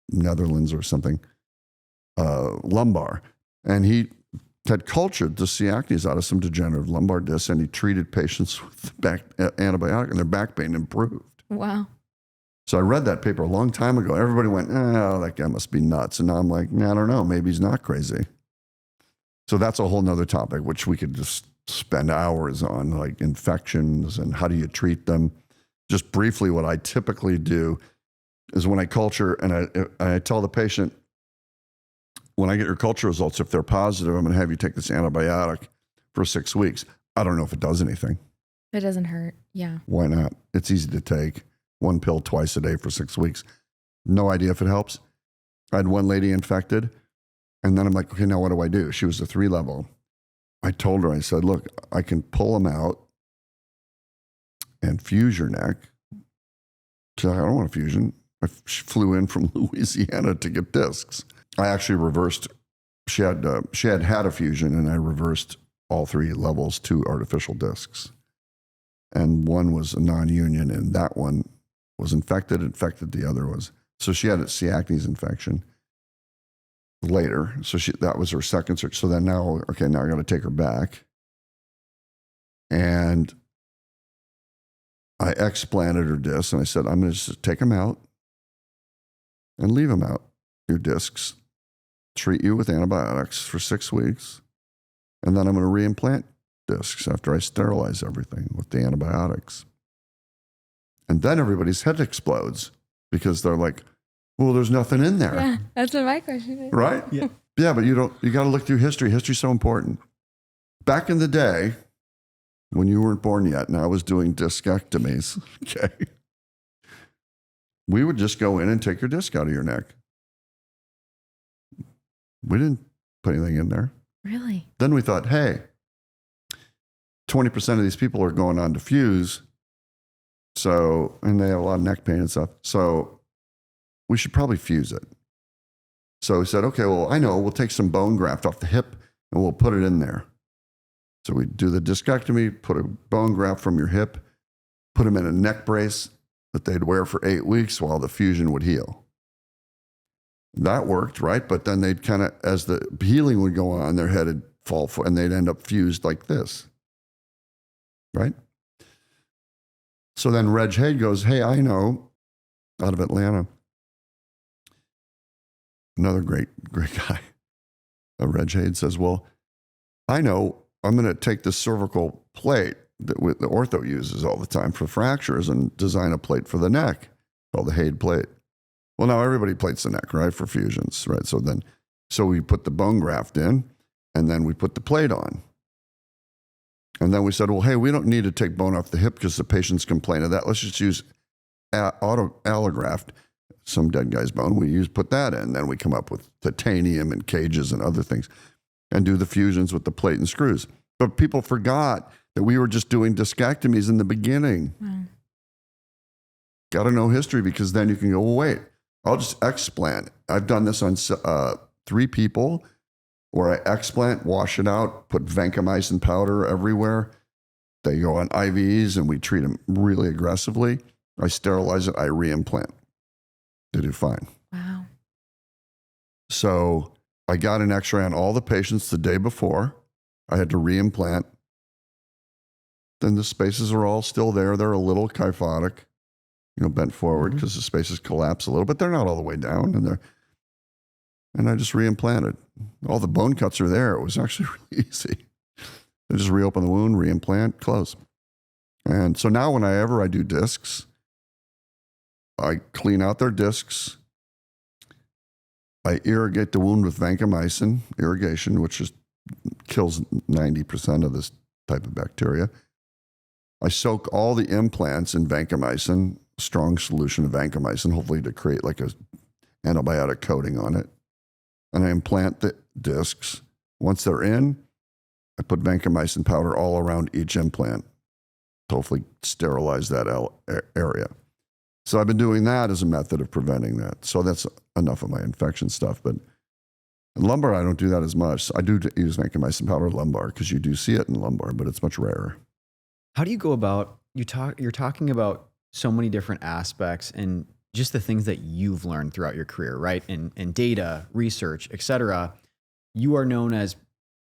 Netherlands or something, lumbar. And he had cultured the C-acnes out of some degenerative lumbar discs, and he treated patients with antibiotic, and their back pain improved. Wow. So I read that paper a long time ago. Everybody went, oh, that guy must be nuts. And now I'm like, I don't know, maybe he's not crazy. So that's a whole nother topic, which we could just spend hours on, like infections and how do you treat them. Just briefly, what I typically do is when I culture, and I tell the patient, when I get your culture results, if they're positive, I'm going to have you take this antibiotic for 6 weeks. I don't know if it does anything. It doesn't hurt. Yeah. Why not? It's easy to take. 1 pill twice a day for 6 weeks. No idea if it helps. I had one lady infected, and then I'm like, okay, now what do I do? She was a 3-level. I told her, I said, look, I can pull them out and fuse your neck. She's like, I don't want a fusion. I flew in from Louisiana to get discs. I actually reversed. She had a fusion, and I reversed all 3 levels to artificial discs. And one was a non-union, and that one was infected. The other was. So she had a C-acnes infection later. So that was her second surgery. So then now I got to take her back. And I explanted her discs, and I said, I'm going to just take them out and leave them out, your discs, treat you with antibiotics for 6 weeks, and then I'm going to reimplant discs after I sterilize everything with the antibiotics. And then everybody's head explodes because they're like, well, there's nothing in there. Yeah, that's what my question is. Right? Yeah. Yeah, but you got to look through history. History's so important. Back in the day, when you weren't born yet, and I was doing discectomies, okay, we would just go in and take your disc out of your neck. We didn't put anything in there. Really? Then we thought, hey, 20% of these people are going on to fuse. So, and they have a lot of neck pain and stuff. So we should probably fuse it. So we said, okay, well, I know, we'll take some bone graft off the hip and we'll put it in there. So we do the discectomy, put a bone graft from your hip, put them in a neck brace that they'd wear for 8 weeks while the fusion would heal. That worked, right? But then they'd kind of, as the healing would go on, their head would fall, and they'd end up fused like this, right? So then Reg Haid goes, hey, I know, out of Atlanta, another great guy. Reg Haid says, well, I know I'm going to take this cervical plate that the ortho uses all the time for fractures and design a plate for the neck called the Haid plate. Well, now everybody plates the neck, right, for fusions, right? So we put the bone graft in, and then we put the plate on. And then we said, well, hey, we don't need to take bone off the hip because the patients complain of that. Let's just use allograft, some dead guy's bone. Put that in. Then we come up with titanium and cages and other things and do the fusions with the plate and screws. But people forgot that we were just doing discectomies in the beginning. Wow. Got to know history, because then you can go, well, wait, I'll just explant. I've done this on 3 people where I explant, wash it out, put vancomycin powder everywhere. They go on IVs and we treat them really aggressively. I sterilize it, I reimplant. They do fine. Wow. So I got an x-ray on all the patients the day before. I had to reimplant. Then the spaces are all still there. They're a little kyphotic, bent forward because the spaces collapse a little, but they're not all the way down. And I just reimplanted. All the bone cuts are there. It was actually really easy. I just reopen the wound, reimplant, close. And so now whenever I do discs, I clean out their discs. I irrigate the wound with vancomycin irrigation, which kills 90% of this type of bacteria. I soak all the implants in vancomycin, strong solution of vancomycin, hopefully to create like a antibiotic coating on it. And I implant the discs. Once they're in, I put vancomycin powder all around each implant to hopefully sterilize that area. So I've been doing that as a method of preventing that. So that's enough of my infection stuff. But in lumbar, I don't do that as much. I do use vancomycin powder lumbar because you do see it in lumbar, but it's much rarer. How do you go about, you're talking about so many different aspects and just the things that you've learned throughout your career, right? And data, research, et cetera. You are known as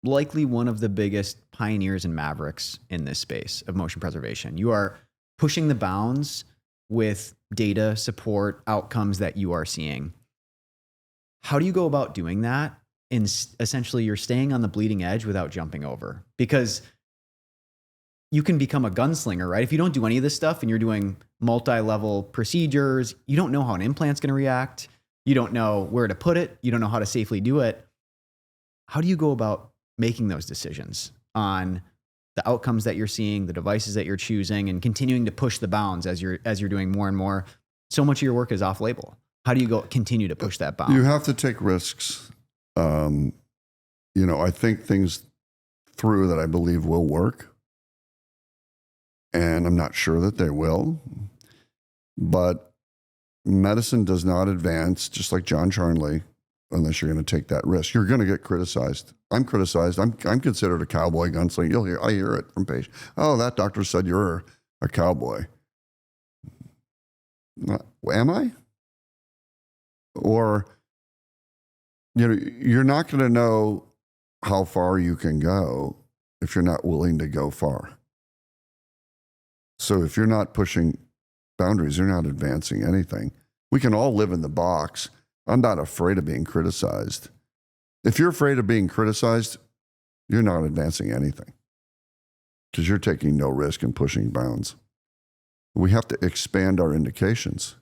likely one of the biggest pioneers and mavericks in this space of motion preservation. You are pushing the bounds with data, support, outcomes that you are seeing. How do you go about doing that? And essentially you're staying on the bleeding edge without jumping over, because you can become a gunslinger, right? If you don't do any of this stuff and you're doing multi-level procedures, you don't know how an implant's going to react. You don't know where to put it. You don't know how to safely do it. How do you go about making those decisions on the outcomes that you're seeing, the devices that you're choosing, and continuing to push the bounds as you're doing more and more? So much of your work is off label. How do you continue to push that bound? You have to take risks. I think things through that I believe will work. And I'm not sure that they will. But medicine does not advance, just like John Charnley, unless you're going to take that risk. You're going to get criticized. I'm criticized. I'm considered a cowboy gunslinger. I hear it from patients. Oh, that doctor said you're a cowboy. Am I? Or, you're not going to know how far you can go if you're not willing to go far. So if you're not pushing boundaries, you're not advancing anything. We can all live in the box. I'm not afraid of being criticized. If you're afraid of being criticized, you're not advancing anything because you're taking no risk and pushing bounds. We have to expand our indications.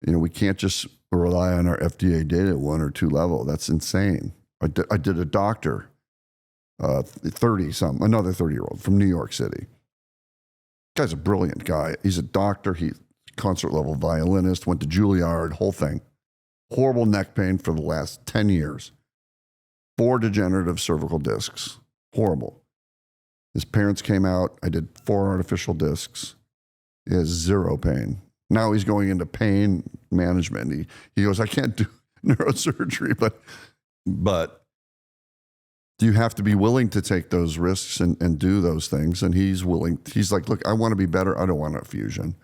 We can't just rely on our FDA data at 1 or 2 level. That's insane. I did a doctor, 30-something, another 30-year-old from New York City. Guy's a brilliant guy. He's a doctor. He's concert level violinist, went to Juilliard, whole thing. Horrible neck pain for the last 10 years. 4 degenerative cervical discs. Horrible. His parents came out. I did 4 artificial discs. He has 0 pain. Now he's going into pain management. He goes, I can't do neurosurgery, but you have to be willing to take those risks and do those things. And he's willing. He's like, look, I want to be better. I don't want a fusion.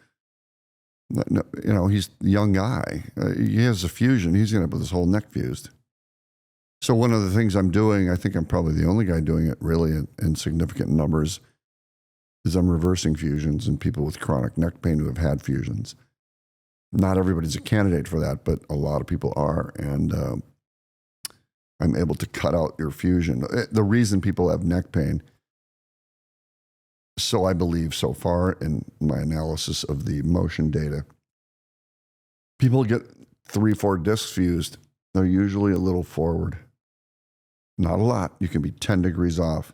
No, he's a young guy. He has a fusion. He's going to have his whole neck fused. So one of the things I'm doing, I think I'm probably the only guy doing it really in significant numbers, is I'm reversing fusions in people with chronic neck pain who have had fusions. Not everybody's a candidate for that, but a lot of people are. And I'm able to cut out your fusion. The reason people have neck pain, so I believe so far in my analysis of the motion data, people get 3-4 discs fused. They're usually a little forward. Not a lot. You can be 10 degrees off.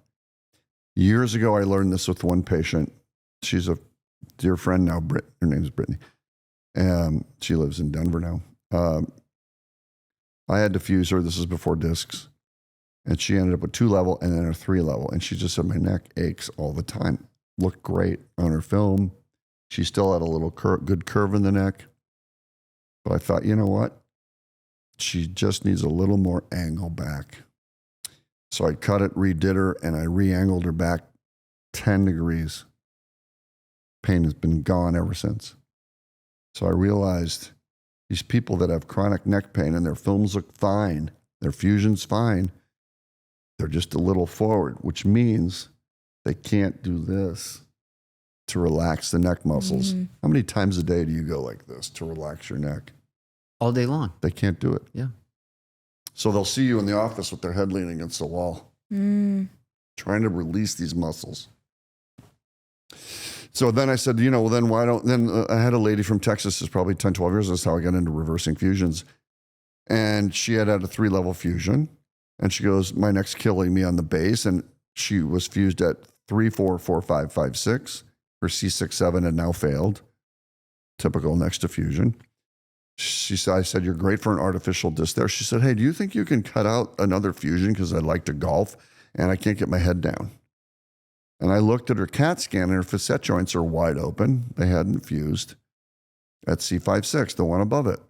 Years ago, I learned this with one patient. She's a dear friend now. Her name's Brittany. She lives in Denver now. I had to fuse her. This is before discs. And she ended up with 2-level and then a 3-level. And she just said, my neck aches all the time. Looked great on her film. She still had a little good curve in the neck. But I thought, you know what? She just needs a little more angle back. So I cut it, redid her, and I re-angled her back 10 degrees. Pain has been gone ever since. So I realized these people that have chronic neck pain and their films look fine, their fusion's fine, they're just a little forward, which means they can't do this to relax the neck muscles. Mm-hmm. How many times a day do you go like this to relax your neck? All day long. They can't do it. Yeah. So they'll see you in the office with their head leaning against the wall, trying to release these muscles. So then I said, then I had a lady from Texas, is probably 10, 12 years. That's how I got into reversing fusions. And she had a 3-level fusion. And she goes, my neck's killing me on the base. And She was fused at 3, 4, 4, 5, 5, 6. Her C6, 7 had now failed. Typical next to fusion. I said, you're great for an artificial disc there. She said, hey, do you think you can cut out another fusion? Because I'd like to golf and I can't get my head down. And I looked at her CAT scan and her facet joints are wide open. They hadn't fused at C5-6, the one above it.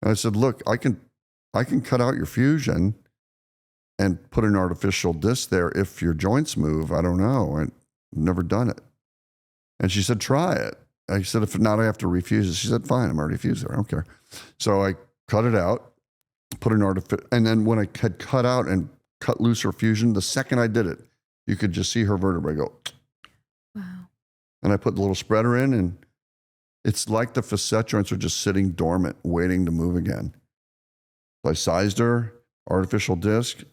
And I said, look, I can cut out your fusion and put an artificial disc there if your joints move. I don't know. I've never done it. And she said, try it. I said, if not, I have to refuse it. She said, fine, I'm already fused there. I don't care. So I cut it out, put an artificial, and then when I had cut out and cut loose her fusion, the second I did it, you could just see her vertebrae go. Wow. And I put the little spreader in, and it's like the facet joints are just sitting dormant, waiting to move again. So I sized her, artificial disc,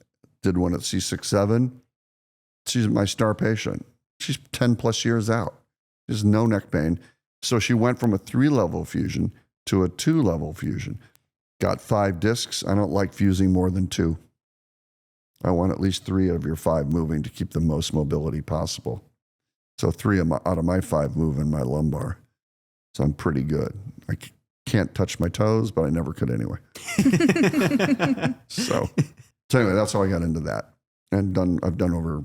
did one at C6, 7. She's my star patient. She's 10 plus years out. There's no neck pain. So she went from a 3-level fusion to a 2-level fusion. Got 5 discs. I don't like fusing more than 2. I want at least 3 of your 5 moving to keep the most mobility possible. So 3 out of my 5 move in my lumbar. So I'm pretty good. I can't touch my toes, but I never could anyway. So anyway, that's how I got into that. And I've done over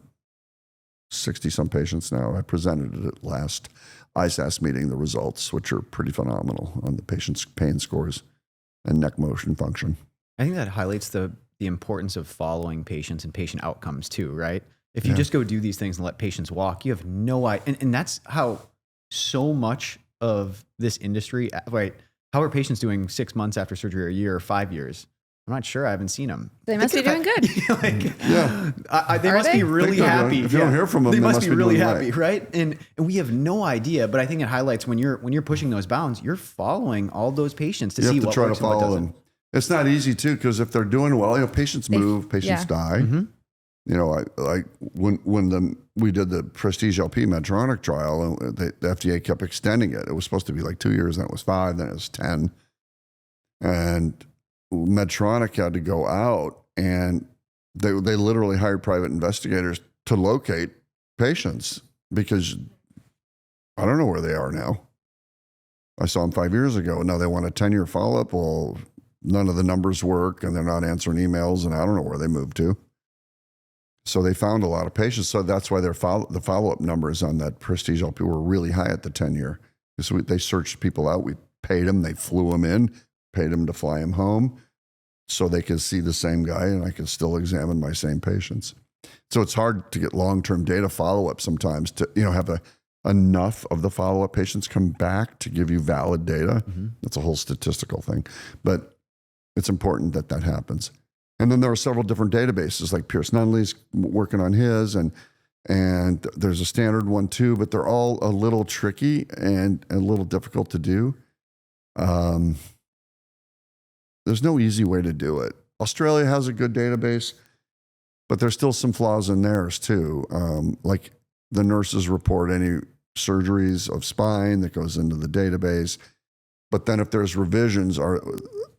60 some patients now. I presented it at last ISAS meeting, the results, which are pretty phenomenal on the patient's pain scores and neck motion function. I think that highlights the importance of following patients and patient outcomes too, right? If you just go do these things and let patients walk, you have no idea. And that's how so much of this industry, right? How are patients doing 6 months after surgery, or a year, or 5 years? I'm not sure. I haven't seen them. They must be doing good. They must be really happy. If you don't hear from them, they must be really doing happy, right? And we have no idea. But I think it highlights when you're pushing those bounds, you're following all those patients to see what works and what doesn't. It's not easy too, because if they're doing well, patients move, patients die. Mm-hmm. When we did the Prestige LP Medtronic trial, the FDA kept extending it. It was supposed to be like 2 years, then it was 5, then it was 10, and Medtronic had to go out, and they literally hired private investigators to locate patients, because I don't know where they are now. I saw them 5 years ago. Now they want a 10-year follow-up. Well, none of the numbers work, and they're not answering emails, and I don't know where they moved to. So they found a lot of patients. So that's why the follow-up numbers on that Prestige LP were really high at the 10-year. So they searched people out. We paid them. They flew them in, paid them to fly them home, so they could see the same guy, and I could still examine my same patients. So it's hard to get long-term data follow-up sometimes to have enough of the follow-up patients come back to give you valid data. Mm-hmm. That's a whole statistical thing. But it's important that happens. And then there are several different databases, like Pierce Nunley's working on his, and there's a standard one too, but they're all a little tricky and a little difficult to do. There's no easy way to do it. Australia has a good database, but there's still some flaws in theirs too. Like the nurses report any surgeries of spine that goes into the database. But then if there's revisions,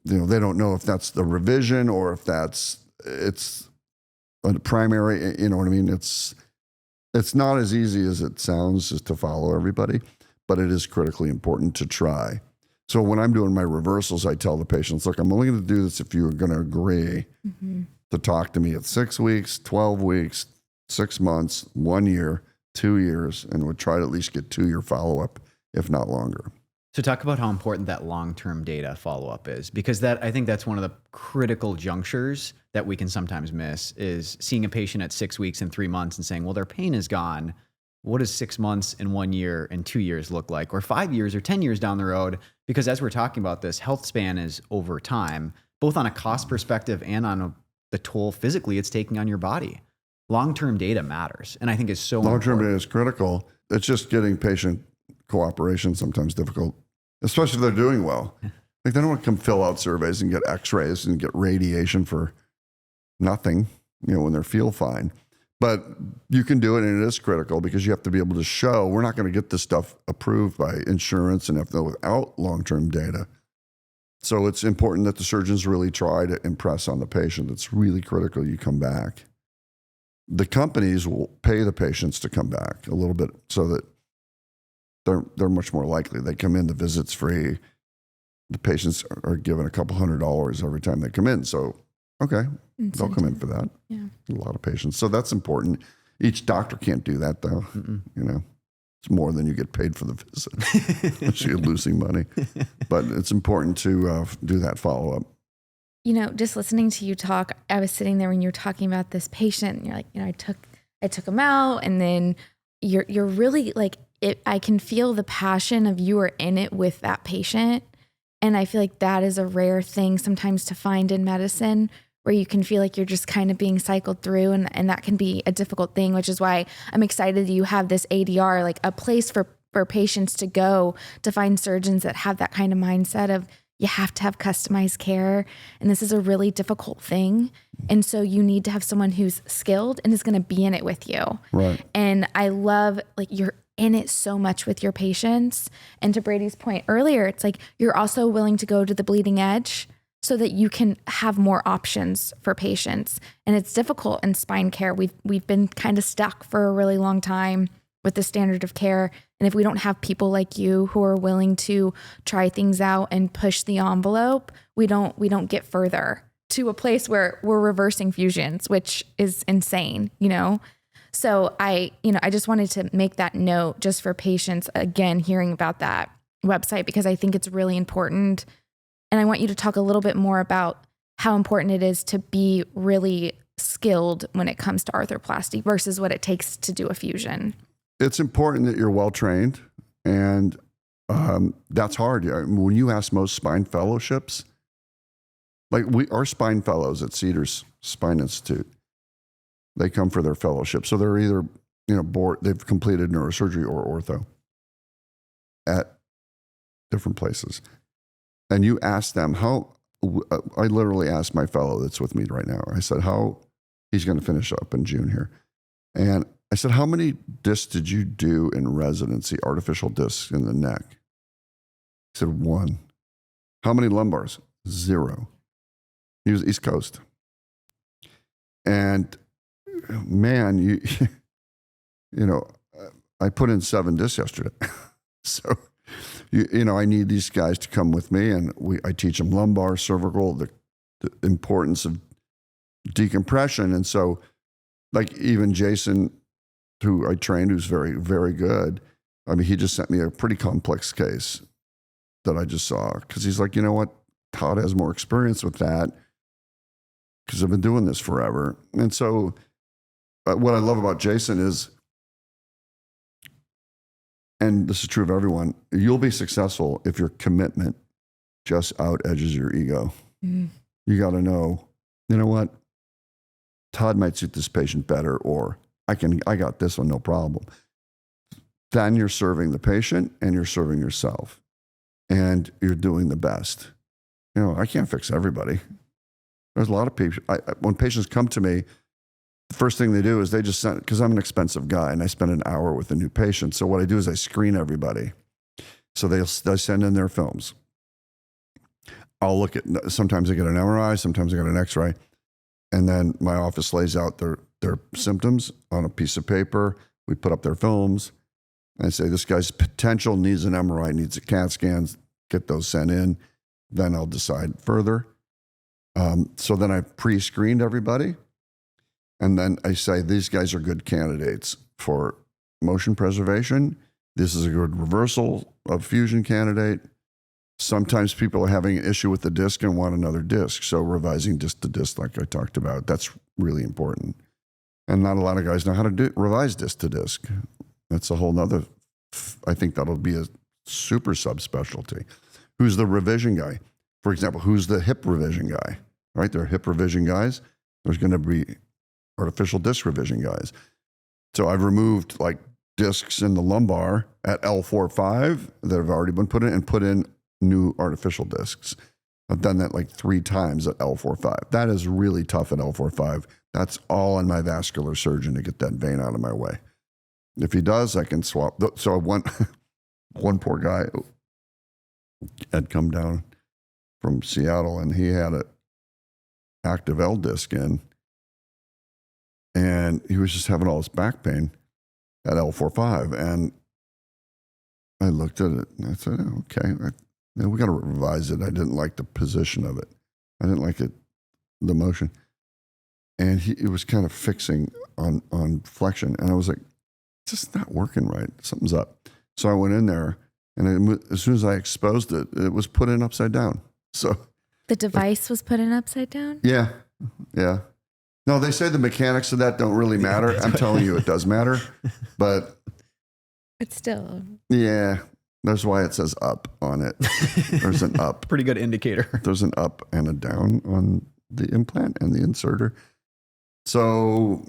they don't know if that's the revision or if it's a primary, you know what I mean? It's not as easy as it sounds just to follow everybody, but it is critically important to try. So when I'm doing my reversals, I tell the patients, look, I'm only going to do this if you're going to agree to talk to me at 6 weeks, 12 weeks, 6 months, 1 year, 2 years, and would try to at least get 2-year follow-up, if not longer. So talk about how important that long-term data follow-up is, because I think that's one of the critical junctures that we can sometimes miss, is seeing a patient at 6 weeks and 3 months and saying, well, their pain is gone. What does 6 months and 1 year and 2 years look like, or 5 years or 10 years down the road? Because as we're talking about this, health span is over time, both on a cost perspective and on the toll physically it's taking on your body. Long-term data matters, and I think is so important. Long-term data is critical. It's just getting patient cooperation sometimes difficult, especially if they're doing well. Like they don't want to come fill out surveys and get x-rays and get radiation for nothing, when they feel fine. But you can do it, and it is critical because you have to be able to show we're not going to get this stuff approved by insurance and without long-term data. So it's important that the surgeons really try to impress on the patient. It's really critical you come back. the companies will pay the patients to come back a little bit so that they're much more likely. They come in, the visit's free. The patients are given a couple $100 every time they come in. So, okay, they'll come in for that. Yeah. A lot of patients. So that's important. Each doctor can't do that though. It's more than you get paid for the visit. Unless you're losing money. But it's important to do that follow-up. Just listening to you talk, I was sitting there when you were talking about this patient and you're like, I took him out, and then you're really like, I can feel the passion of you are in it with that patient. And I feel like that is a rare thing sometimes to find in medicine, where you can feel like you're just kind of being cycled through, and that can be a difficult thing, which is why I'm excited that you have this ADR, like a place for patients to go to find surgeons that have that kind of mindset of, you have to have customized care. And this is a really difficult thing. And so you need to have someone who's skilled and is going to be in it with you. Right. And I love, like, you're in it so much with your patients. And to Brady's point earlier, it's like, you're also willing to go to the bleeding edge so that you can have more options for patients. And it's difficult in spine care. We've been kind of stuck for a really long time with the standard of care. And if we don't have people like you who are willing to try things out and push the envelope, we don't get further to a place where we're reversing fusions, which is insane, So I just wanted to make that note just for patients, again, hearing about that website, because I think it's really important. And I want you to talk a little bit more about how important it is to be really skilled when it comes to arthroplasty versus what it takes to do a fusion. It's important that you're well-trained, and that's hard. When you ask most spine fellowships, like our spine fellows at Cedars Spine Institute, they come for their fellowship. So they're either, they've completed neurosurgery or ortho at different places. And you ask them I literally asked my fellow that's with me right now, I said, he's going to finish up in June here. And I said, how many discs did you do in residency, artificial discs in the neck? He said, 1. How many lumbars? 0. He was East Coast. And man, I put in 7 discs yesterday. So, I need these guys to come with me, and I teach them lumbar, cervical, the importance of decompression. And so, like, even Jason, who I trained, who's very, very good, I mean, he just sent me a pretty complex case that I just saw, because he's like, you know what, Todd has more experience with that because I've been doing this forever. And so what I love about Jason is, and this is true of everyone, you'll be successful if your commitment just out edges your ego. Mm-hmm. You got to know, you know what, Todd might suit this patient better, or I got this one, no problem. Then you're serving the patient and you're serving yourself, and you're doing the best. I can't fix everybody. There's a lot of people. When patients come to me, the first thing they do is they just send, because I'm an expensive guy and I spend an hour with a new patient. So what I do is I screen everybody. So they send in their films. I'll look at, sometimes I get an MRI, sometimes I get an X-ray. And then my office lays out their symptoms on a piece of paper. We put up their films. I say, this guy's potential needs an MRI, needs a CAT scan, get those sent in. Then I'll decide further. So then I pre-screened everybody. And then I say, these guys are good candidates for motion preservation. This is a good reversal of fusion candidate. Sometimes people are having an issue with the disc and want another disc. So revising disc to disc, like I talked about, that's really important. And not a lot of guys know how to revise disc to disc. That's a whole nother, I think that'll be a super subspecialty. Who's the revision guy? For example, who's the hip revision guy? Right? There are hip revision guys. There's going to be artificial disc revision guys. So I've removed like discs in the lumbar at L4-5 that have already been put in, and put in new artificial discs. I've done that like 3 times at L4-5. That is really tough at L4-5. That's all on my vascular surgeon to get that vein out of my way. If he does, I can swap. So one poor guy had come down from Seattle, and he had an active L disc in. And he was just having all this back pain at L45. And I looked at it and I said, oh, okay, we got to revise it. I didn't like the position of it. I didn't like the motion. And it was kind of fixing on flexion. And I was like, it's just not working right. Something's up. So I went in there, and as soon as I exposed it, it was put in upside down. So the device was put in upside down? Yeah. Yeah. No, they say the mechanics of that don't really matter. I'm telling you, it does matter. But it's still. Yeah. That's why it says up on it. There's an up. Pretty good indicator. There's an up and a down on the implant and the inserter. So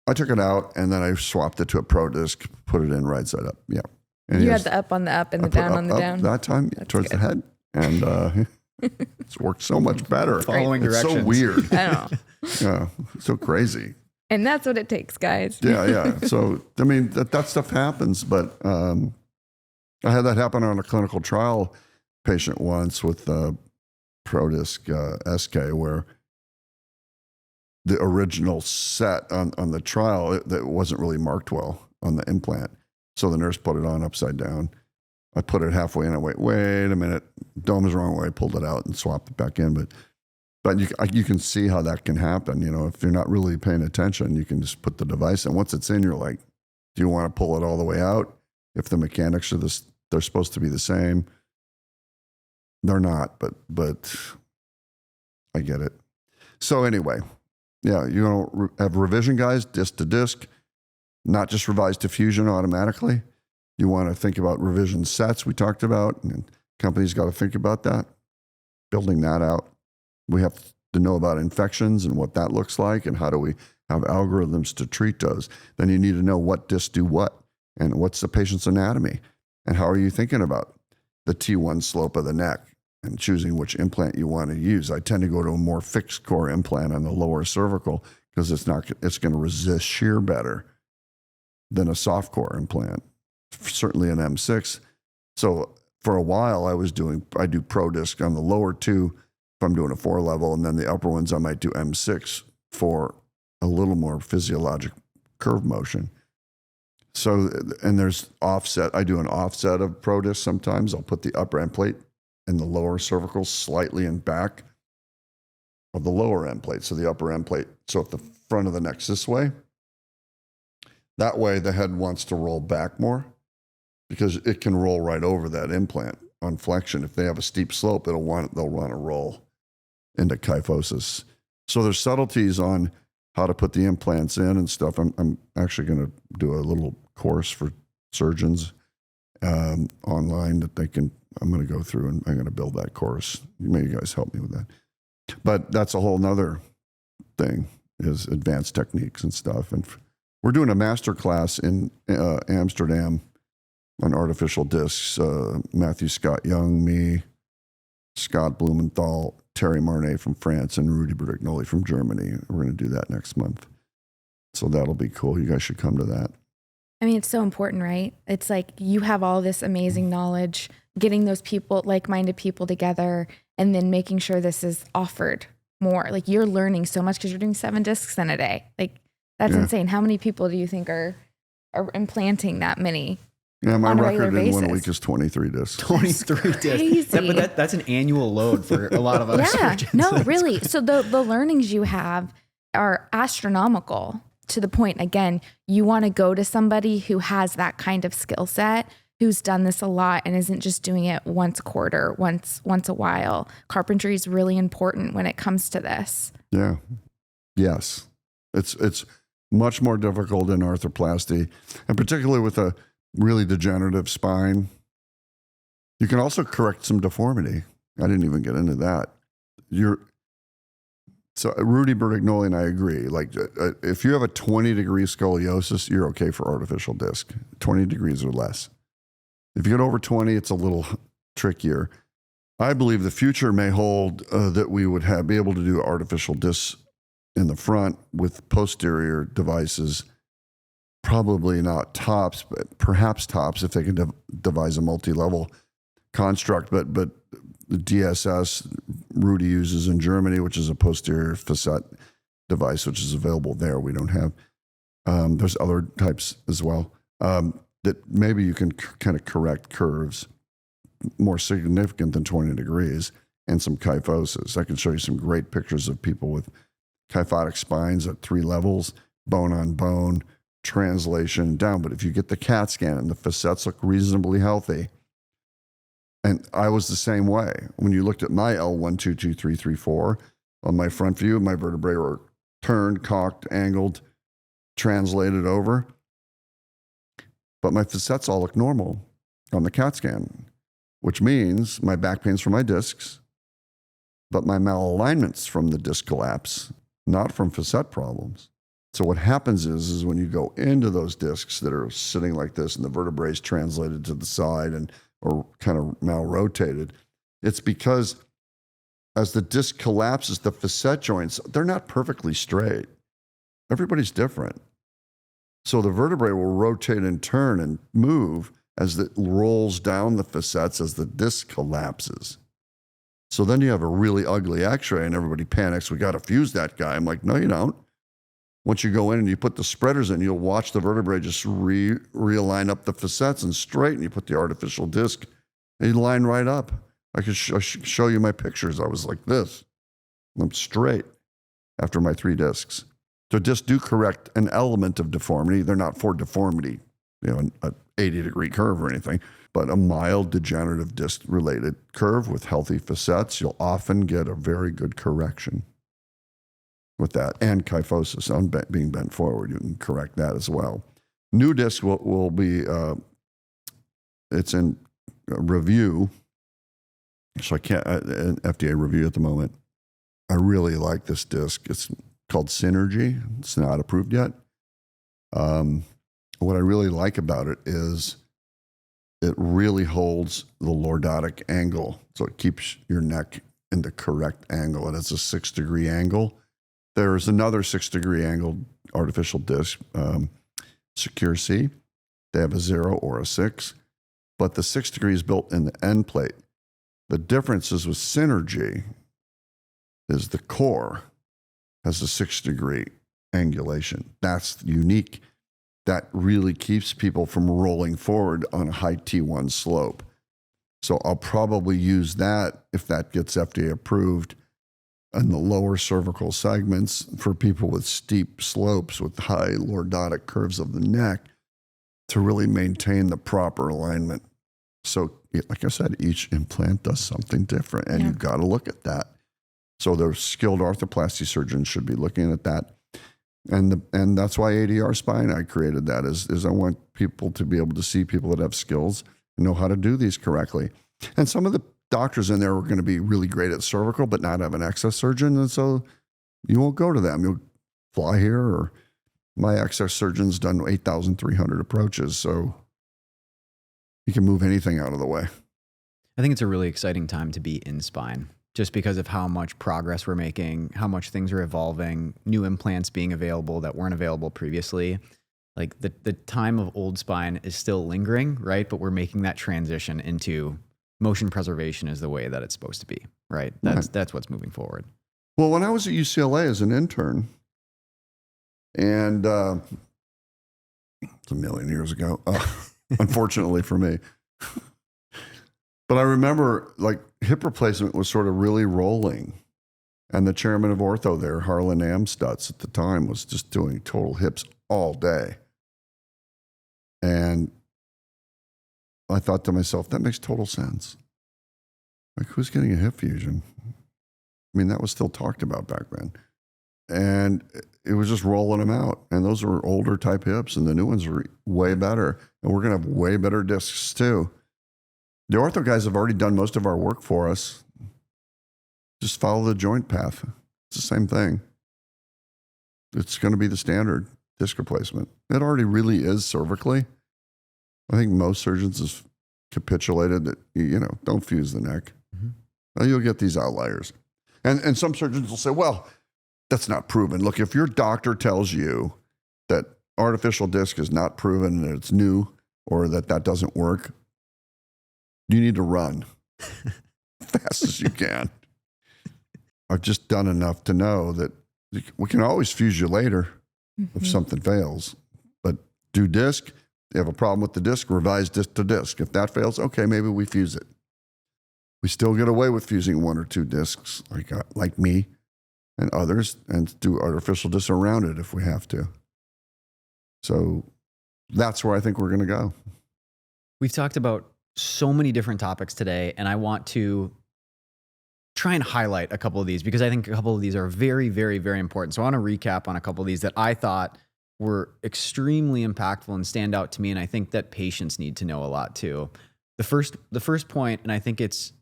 I took it out, and then I swapped it to a Pro Disc, put it in right side up. Yeah. And you had the up on the up and the down on the down? That time, towards the head. And it's worked so much better. Following directions. It's so weird. I know. Yeah. So crazy. And that's what it takes, guys. Yeah. So, I mean, that stuff happens, but I had that happen on a clinical trial patient once with Pro Disc SK, where the original set on the trial, it wasn't really marked well on the implant. So the nurse put it on upside down. I put it halfway in. I wait a minute. Dome is the wrong way. I pulled it out and swapped it back in. But you can see how that can happen. You know, if you're not really paying attention, you can just put the device in. Once it's in, you're like, do you want to pull it all the way out? If the mechanics are they're supposed to be the same. They're not, but I get it. So anyway, yeah, you don't have revision guys, disc to disc, not just revise to fusion automatically. You want to think about revision sets we talked about, and companies got to think about that, building that out. We have to know about infections and what that looks like, and how do we have algorithms to treat those. Then you need to know what discs do what, and what's the patient's anatomy, and how are you thinking about the T1 slope of the neck and choosing which implant you want to use. I tend to go to a more fixed core implant on the lower cervical because it's going to resist shear better than a soft core implant, certainly an M6. So for a while I do Pro Disc on the lower two if I'm doing a 4 level, and then the upper ones I might do M6 for a little more physiologic curve motion. So, and there's offset. I do an offset of Pro Disc sometimes. I'll put the upper end plate and the lower cervical slightly in back of the lower end plate. So the upper end plate, so if the front of the neck's this way, that way the head wants to roll back more because it can roll right over that implant on flexion. If they have a steep slope, they'll want to roll into kyphosis. So there's subtleties on how to put the implants in and stuff. I'm actually going to do a little course for surgeons online that I'm going to go through, and I'm going to build that course. Maybe you guys help me with that. But that's a whole nother thing, is advanced techniques and stuff. And we're doing a master class in Amsterdam on artificial discs. Matthew Scott Young, me, Scott Blumenthal, Terry Marnet from France, and Rudy Brignoli from Germany. We're going to do that next month. So that'll be cool. You guys should come to that. I mean, it's so important, right? It's like you have all this amazing knowledge, getting those people, like-minded people together, and then making sure this is offered more. Like, you're learning so much because you're doing 7 discs in a day. Like, that's insane. How many people do you think are implanting that many? Yeah, my on a record regular in 1 basis? week is 23 discs. 23 discs. But that's an annual load for a lot of us. Yeah, surgeons. no, really. So the learnings you have are astronomical, to the point, again, you want to go to somebody who has that kind of skill set, who's done this a lot and isn't just doing it once a quarter, once a while. Carpentry is really important when it comes to this. Yeah. Yes. It's much more difficult in arthroplasty, and particularly with a really degenerative spine. You can also correct some deformity. I didn't even get into that. So Rudy Brignoli and I agree. Like, if you have a 20-degree scoliosis, you're okay for artificial disc. 20 degrees or less. If you get over 20, it's a little trickier. I believe the future may hold that we would be able to do artificial discs in the front with posterior devices. Probably not tops, but perhaps tops if they can devise a multi-level construct. But the DSS Rudy uses in Germany, which is a posterior facet device, which is available there. We don't have. There's other types as well that maybe you can kind of correct curves more significant than 20 degrees and some kyphosis. I can show you some great pictures of people with kyphotic spines at 3 levels, bone on bone, translation down. But if you get the CAT scan and the facets look reasonably healthy, and I was the same way. When you looked at my L1, 2, 2, 3, 3, 4, on my front view, my vertebrae were turned, cocked, angled, translated over. But my facets all look normal on the CAT scan, which means my back pain's from my discs, but my malalignment's from the disc collapse, not from facet problems. So what happens is when you go into those discs that are sitting like this and the vertebrae is translated to the side and or kind of mal-rotated, it's because as the disc collapses, the facet joints, they're not perfectly straight. Everybody's different. So the vertebrae will rotate and turn and move as it rolls down the facets as the disc collapses. So then you have a really ugly x-ray and everybody panics, we got to fuse that guy. I'm like, no, you don't. Once you go in and you put the spreaders in, you'll watch the vertebrae just realign up the facets and straighten. You put the artificial disc, they line right up. I could show you my pictures. I was like this. I'm straight after my 3 discs. So discs do correct an element of deformity. They're not for deformity, an 80-degree curve or anything, but a mild degenerative disc-related curve with healthy facets, you'll often get a very good correction with that. And kyphosis on being bent forward, you can correct that as well. New disc will be, it's in review, so I can't, an FDA review at the moment. I really like this disc. It's called Synergy. It's not approved yet. What I really like about it is it really holds the lordotic angle. So it keeps your neck in the correct angle. And it's a 6-degree angle. There's another 6-degree angled artificial disc, Secure C. They have a 0 or a 6. But the 6 degree is built in the end plate. The difference is with Synergy is the core has a 6-degree angulation. That's unique. That really keeps people from rolling forward on a high T1 slope. So I'll probably use that if that gets FDA approved in the lower cervical segments for people with steep slopes with high lordotic curves of the neck to really maintain the proper alignment. So like I said, each implant does something different and you've got to look at that. So the skilled arthroplasty surgeons should be looking at that. And that's why ADR Spine, I created that, is I want people to be able to see people that have skills and know how to do these correctly. And some of the doctors in there are going to be really great at cervical, but not have an access surgeon. And so you won't go to them. You'll fly here, or my access surgeon's done 8,300 approaches. So you can move anything out of the way. I think it's a really exciting time to be in spine, just because of how much progress we're making, how much things are evolving, new implants being available that weren't available previously. Like the time of old spine is still lingering, right? But we're making that transition into motion preservation is the way that it's supposed to be, right? That's what's moving forward. Well, when I was at UCLA as an intern, and it's a million years ago, unfortunately for me, but I remember like hip replacement was sort of really rolling. And the chairman of ortho there, Harlan Amstutz at the time, was just doing total hips all day. And I thought to myself, that makes total sense. Like, who's getting a hip fusion? I mean, that was still talked about back then. And it was just rolling them out. And those were older type hips, and the new ones were way better. And we're going to have way better discs too. The ortho guys have already done most of our work for us. Just follow the joint path. It's the same thing. It's going to be the standard disc replacement. It already really is cervically. I think most surgeons have capitulated that, don't fuse the neck. Mm-hmm. You'll get these outliers. And some surgeons will say, well, that's not proven. Look, if your doctor tells you that artificial disc is not proven and it's new, or that doesn't work, you need to run fast as you can. I've just done enough to know that We can always fuse you later if something fails. But do disc, you have a problem with the disc, revise disc to disc. If that fails, okay, maybe we fuse it. We still get away with fusing 1 or 2 discs, like me and others, and do artificial discs around it if we have to. So that's where I think we're going to go. We've talked about so many different topics today, and I want to try and highlight a couple of these because I think a couple of these are very, very, very important. So I want to recap on a couple of these that I thought were extremely impactful and stand out to me, and I think that patients need to know a lot too. The first point, and I think it's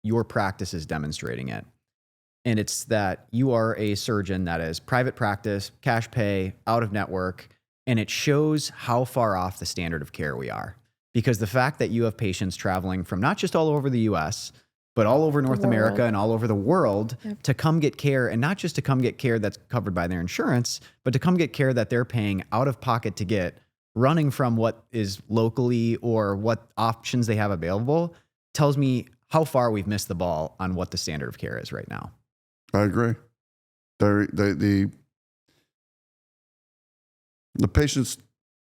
your practice is demonstrating it, and it's that you are a surgeon that is private practice, cash pay, out of network, and it shows how far off the standard of care we are. Because the fact that you have patients traveling from not just all over the US, but all over North America and all over the world to come get care, and not just to come get care that's covered by their insurance, but to come get care that they're paying out of pocket to get, running from what is locally or what options they have available, tells me how far we've missed the ball on what the standard of care is right now. I agree. The patients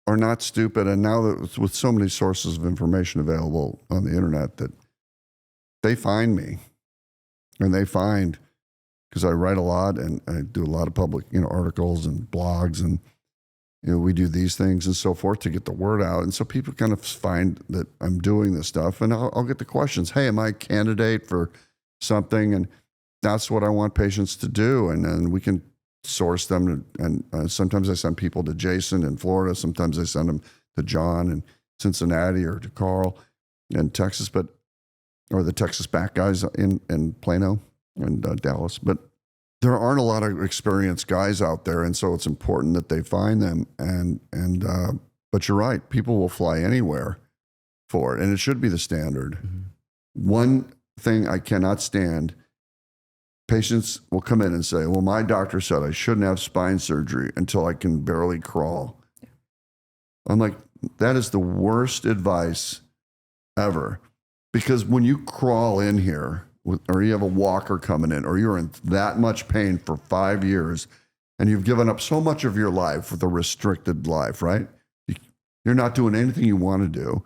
are not stupid, and now that with so many sources of information available on the internet, that they find me, and they find, because I write a lot and I do a lot of public, articles and blogs, and we do these things and so forth to get the word out, and so people kind of find that I'm doing this stuff, and I'll get the questions. Hey, am I a candidate for something? And that's what I want patients to do, and then we can source them, and sometimes I send people to Jason in Florida. Sometimes I send them to John in Cincinnati or to Carl in Texas, or the Texas back guys in Plano and Dallas. But there aren't a lot of experienced guys out there, and so it's important that they find them. But you're right, people will fly anywhere for it, and it should be the standard. One thing I cannot stand. Patients will come in and say, well, my doctor said I shouldn't have spine surgery until I can barely crawl. I'm like, that is the worst advice ever. Because when you crawl in here, or you have a walker coming in, or you're in that much pain for 5 years, and you've given up so much of your life with a restricted life, right? You're not doing anything you want to do.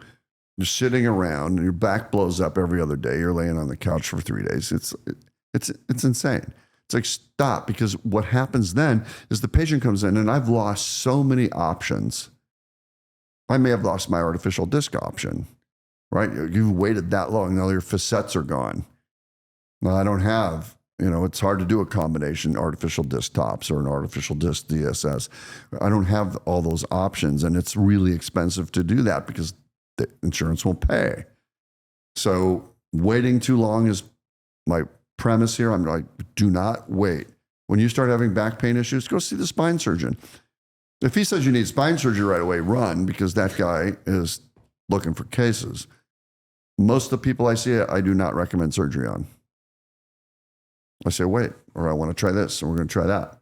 You're sitting around, and your back blows up every other day. You're laying on the couch for 3 days. It's insane. It's like, stop, because what happens then is the patient comes in, and I've lost so many options. I may have lost my artificial disc option, right? You've waited that long, now your facets are gone. Now I don't have, it's hard to do a combination artificial disc tops or an artificial disc DSS. I don't have all those options, and it's really expensive to do that because the insurance won't pay. So waiting too long is my premise here. I'm like, do not wait. When you start having back pain issues, go see the spine surgeon. If he says you need spine surgery right away, run, because that guy is looking for cases. Most of the people I see, I do not recommend surgery on. I say, wait, or I want to try this, and we're going to try that.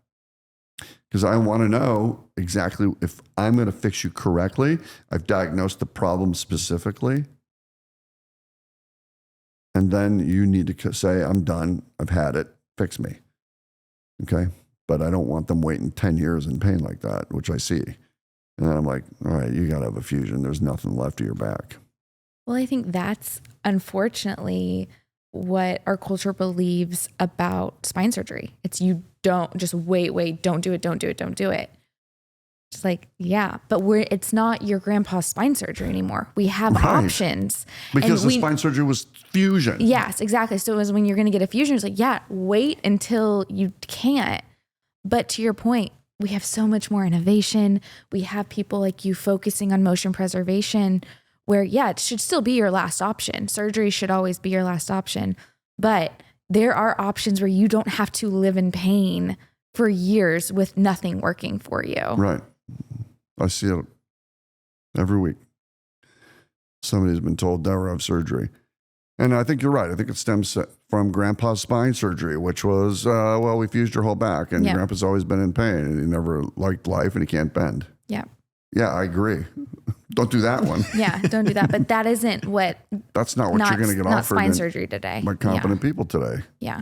Because I want to know exactly if I'm going to fix you correctly. I've diagnosed the problem specifically. And then you need to say, I'm done. I've had it. Fix me. Okay? But I don't want them waiting 10 years in pain like that, which I see. And then I'm like, all right, you got to have a fusion. There's nothing left of your back. Well, I think that's unfortunately what our culture believes about spine surgery. It's you don't just wait, don't do it. It's like, yeah, but it's not your grandpa's spine surgery anymore. We have options. Because the spine surgery was fusion. Yes, exactly. So it was when you're going to get a fusion, it's like, yeah, wait until you can't. But to your point, we have so much more innovation. We have people like you focusing on motion preservation where, yeah, it should still be your last option. Surgery should always be your last option. But there are options where you don't have to live in pain for years with nothing working for you. Right. I see it every week. Somebody's been told never have surgery. And I think you're right. I think it stems from grandpa's spine surgery, which was, we fused your whole back, and grandpa's always been in pain, and he never liked life, and he can't bend. Yeah. Yeah, I agree. Don't do that one. Yeah, don't do that. But that isn't what... That's not what you're going to get not offered spine surgery today. by competent people today. Yeah.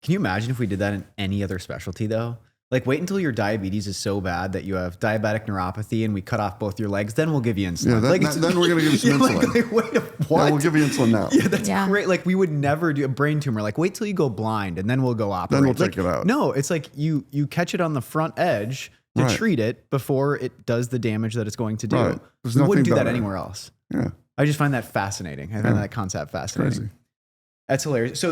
Can you imagine if we did that in any other specialty, though? Like, wait until your diabetes is so bad that you have diabetic neuropathy and we cut off both your legs. Then we'll give you insulin. Yeah, then we're going to give you some insulin. Wait, what? Yeah, we'll give you insulin now. Yeah, that's great. Like, we would never do a brain tumor. Like, wait till you go blind and then we'll go operate. Then we'll take it out. No, it's like you catch it on the front edge to treat it before it does the damage that it's going to do. Right. We wouldn't do that anywhere else. Yeah. I just find that fascinating. I find that concept fascinating. Crazy. That's hilarious. So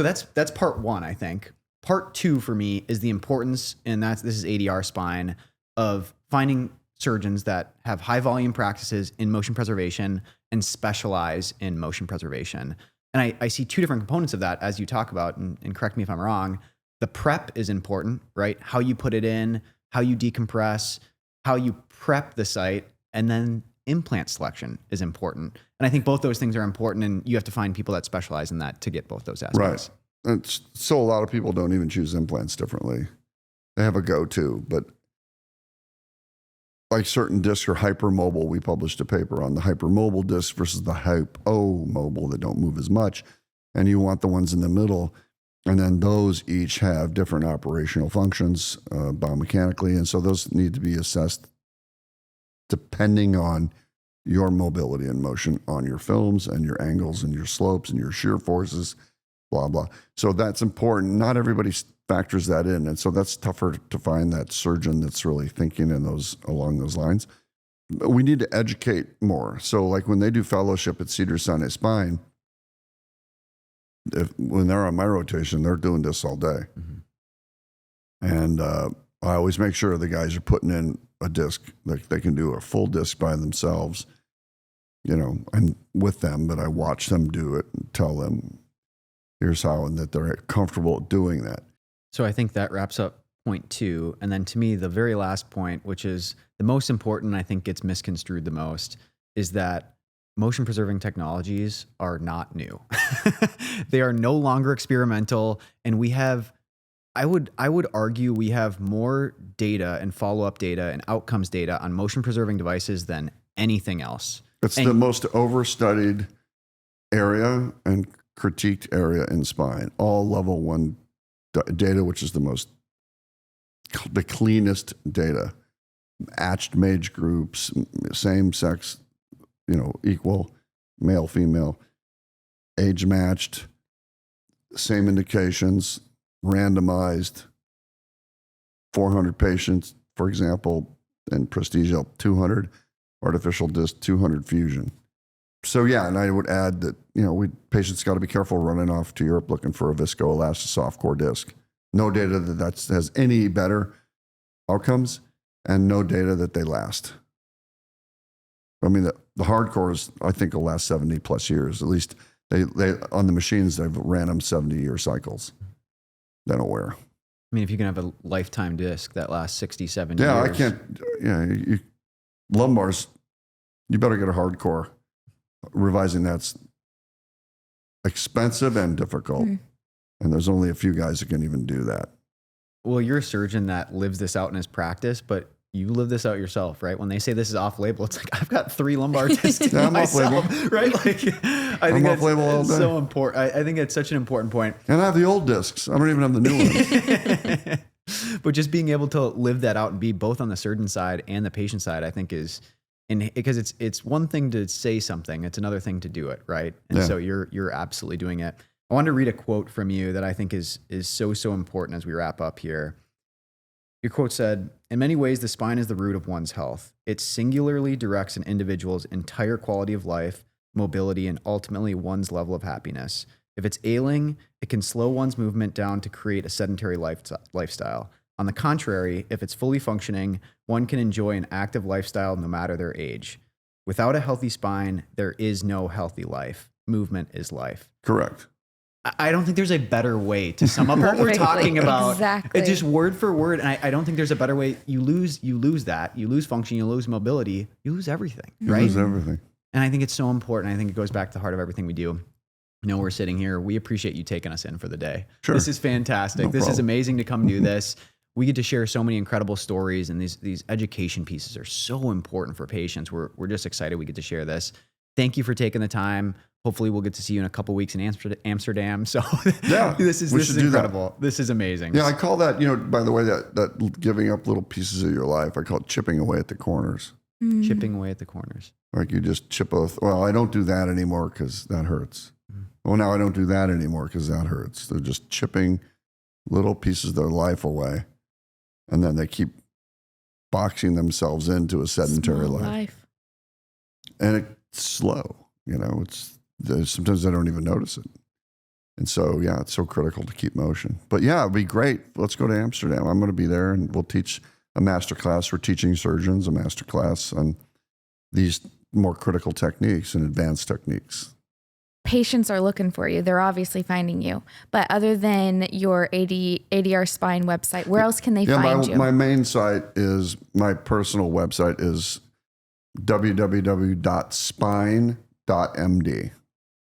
that's part one, I think. Part two for me is the importance, and this is ADR Spine, of finding surgeons that have high volume practices in motion preservation and specialize in motion preservation. And I see two different components of that as you talk about, and correct me if I'm wrong. The prep is important, right? How you put it in, how you decompress, how you prep the site, and then implant selection is important. And I think both those things are important, and you have to find people that specialize in that to get both those aspects. Right. So a lot of people don't even choose implants differently. They have a go-to, but like certain discs are hypermobile. We published a paper on the hypermobile disc versus the hypomobile that don't move as much. And you want the ones in the middle. And then those each have different operational functions biomechanically. And so those need to be assessed depending on your mobility and motion on your films and your angles and your slopes and your shear forces, blah, blah. So that's important. Not everybody factors that in. And so that's tougher to find that surgeon that's really thinking along those lines. But we need to educate more. So like when they do fellowship at Cedars-Sinai Spine, when they're on my rotation, they're doing this all day. Mm-hmm. And I always make sure the guys are putting in a disc, like they can do a full disc by themselves, and with them, but I watch them do it and tell them, here's how, and that they're comfortable doing that. So I think that wraps up point two. And then to me, the very last point, which is the most important, I think gets misconstrued the most, is that motion preserving technologies are not new. They are no longer experimental. And we have, I would argue we have more data and follow-up data and outcomes data on motion preserving devices than anything else. It's the most overstudied area and critiqued area in spine. All level one data, which is the cleanest data. Matched age groups, same sex, equal, male, female, age matched, same indications, randomized, 400 patients, for example, and Prestige 200, artificial disc 200 fusion. So yeah, and I would add that, patients got to be careful running off to Europe looking for a visco-elastic soft core disc. No data that has any better outcomes, and no data that they last. I mean, the hardcores, I think, will last 70 plus years. At least they on the machines, they've ran them 70-year cycles. They don't wear. I mean, if you can have a lifetime disc that lasts 60, 70 years. Yeah, I can't, lumbars, you better get a hardcore. Revising that's expensive and difficult. Mm. And there's only a few guys that can even do that. Well, you're a surgeon that lives this out in his practice, but you live this out yourself, right? When they say this is off-label, it's like, I've got 3 lumbar discs in myself, right? Like, I think that's so important. I think it's such an important point. And I have the old discs. I don't even have the new ones. But just being able to live that out and be both on the surgeon side and the patient side, I think because it's one thing to say something, it's another thing to do it, right? And so you're absolutely doing it. I wanted to read a quote from you that I think is so important as we wrap up here. Your quote said, "In many ways, the spine is the root of one's health. It singularly directs an individual's entire quality of life, mobility, and ultimately one's level of happiness. If it's ailing, it can slow one's movement down to create a sedentary lifestyle. On the contrary, if it's fully functioning, one can enjoy an active lifestyle no matter their age. Without a healthy spine, there is no healthy life. Movement is life." Correct. I don't think there's a better way to sum up what we're talking about. Exactly. It's just word for word. And I don't think there's a better way. You lose that. You lose function. You lose mobility. You lose everything, right? You lose everything. And I think it's so important. I think it goes back to the heart of everything we do. We're sitting here. We appreciate you taking us in for the day. Sure. This is fantastic. No this problem. is amazing to come do this. We get to share so many incredible stories, and these education pieces are so important for patients. We're just excited we get to share this. thank you for taking the time. Hopefully we'll get to see you in a couple weeks in Amsterdam. So Yeah, this is incredible. This is amazing. Yeah, I call that, by the way, that giving up little pieces of your life, I call it chipping away at the corners. Chipping away at the corners. Like you just chip off. Well, I don't do that anymore because that hurts. Well, now I don't do that anymore because that hurts. They're just chipping little pieces of their life away. And then they keep boxing themselves into a sedentary life. And it's slow, sometimes I don't even notice it. And so, yeah, it's so critical to keep motion. But yeah, it'd be great. Let's go to Amsterdam. I'm going to be there and we'll teach a master class for teaching surgeons, a master class on these more critical techniques and advanced techniques. Patients are looking for you. They're obviously finding you. But other than your ADR Spine website, where else can they find you? My main site is, my personal website is www.spine.md.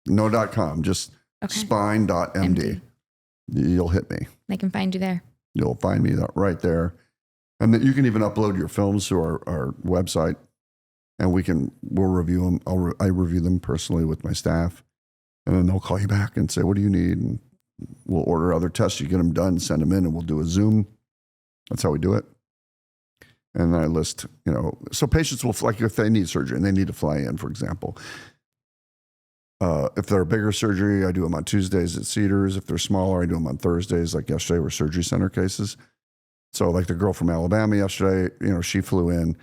No .com, just spine.md. MD. You'll hit me. They can find you there. You'll find me right there. And then you can even upload your films to our website, and we'll review them. I review them personally with my staff, and then they'll call you back and say, what do you need? And we'll order other tests. You get them done, send them in, and we'll do a Zoom. That's how we do it. And then I list, so patients will, like if they need surgery and they need to fly in, for example. If they're a bigger surgery, I do them on Tuesdays at Cedars. If they're smaller, I do them on Thursdays, like yesterday were surgery center cases. So like the girl from Alabama yesterday, she flew in,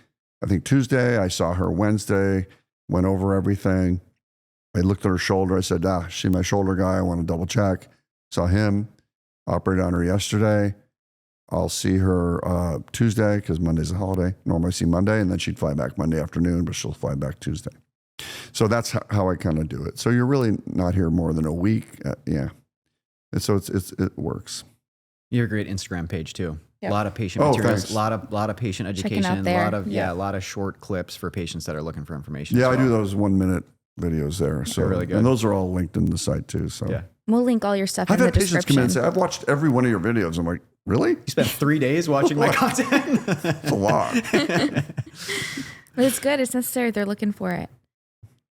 I think Tuesday. I saw her Wednesday, went over everything. I looked at her shoulder. I said, she's my shoulder guy. I want to double check. Saw him, operated on her yesterday. I'll see her Tuesday because Monday's a holiday. Normally I see Monday, and then she'd fly back Monday afternoon, but she'll fly back Tuesday. So that's how I kind of do it. So you're really not here more than a week. Yeah. And so it works. You have a great Instagram page too. Yep. A lot of patient materials, thanks. a lot of patient education, a lot of short clips for patients that are looking for information. Yeah, I do those 1 minute videos there. So really good. And those are all linked in the site too. So yeah. We'll link all your stuff I've in the had patients description. come in and say, I've watched every one of your videos. I'm like, really? You spent 3 days watching my content? It's a lot. But it's good. It's necessary. They're looking for it.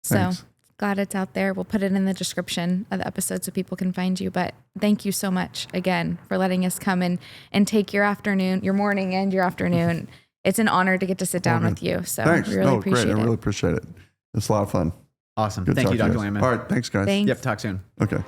So Thanks. glad it's out there. We'll put it in the description of the episode so people can find you. But thank you so much again for letting us come and take your afternoon, your morning and your afternoon. It's an honor to get to sit down with you. So Thanks. we really appreciate great. it. I really appreciate it. It's a lot of fun. Awesome. Good Thank you, talking Dr. to guys. Lanman. All right. Thanks, guys. Thanks. Yep. Talk soon. Okay.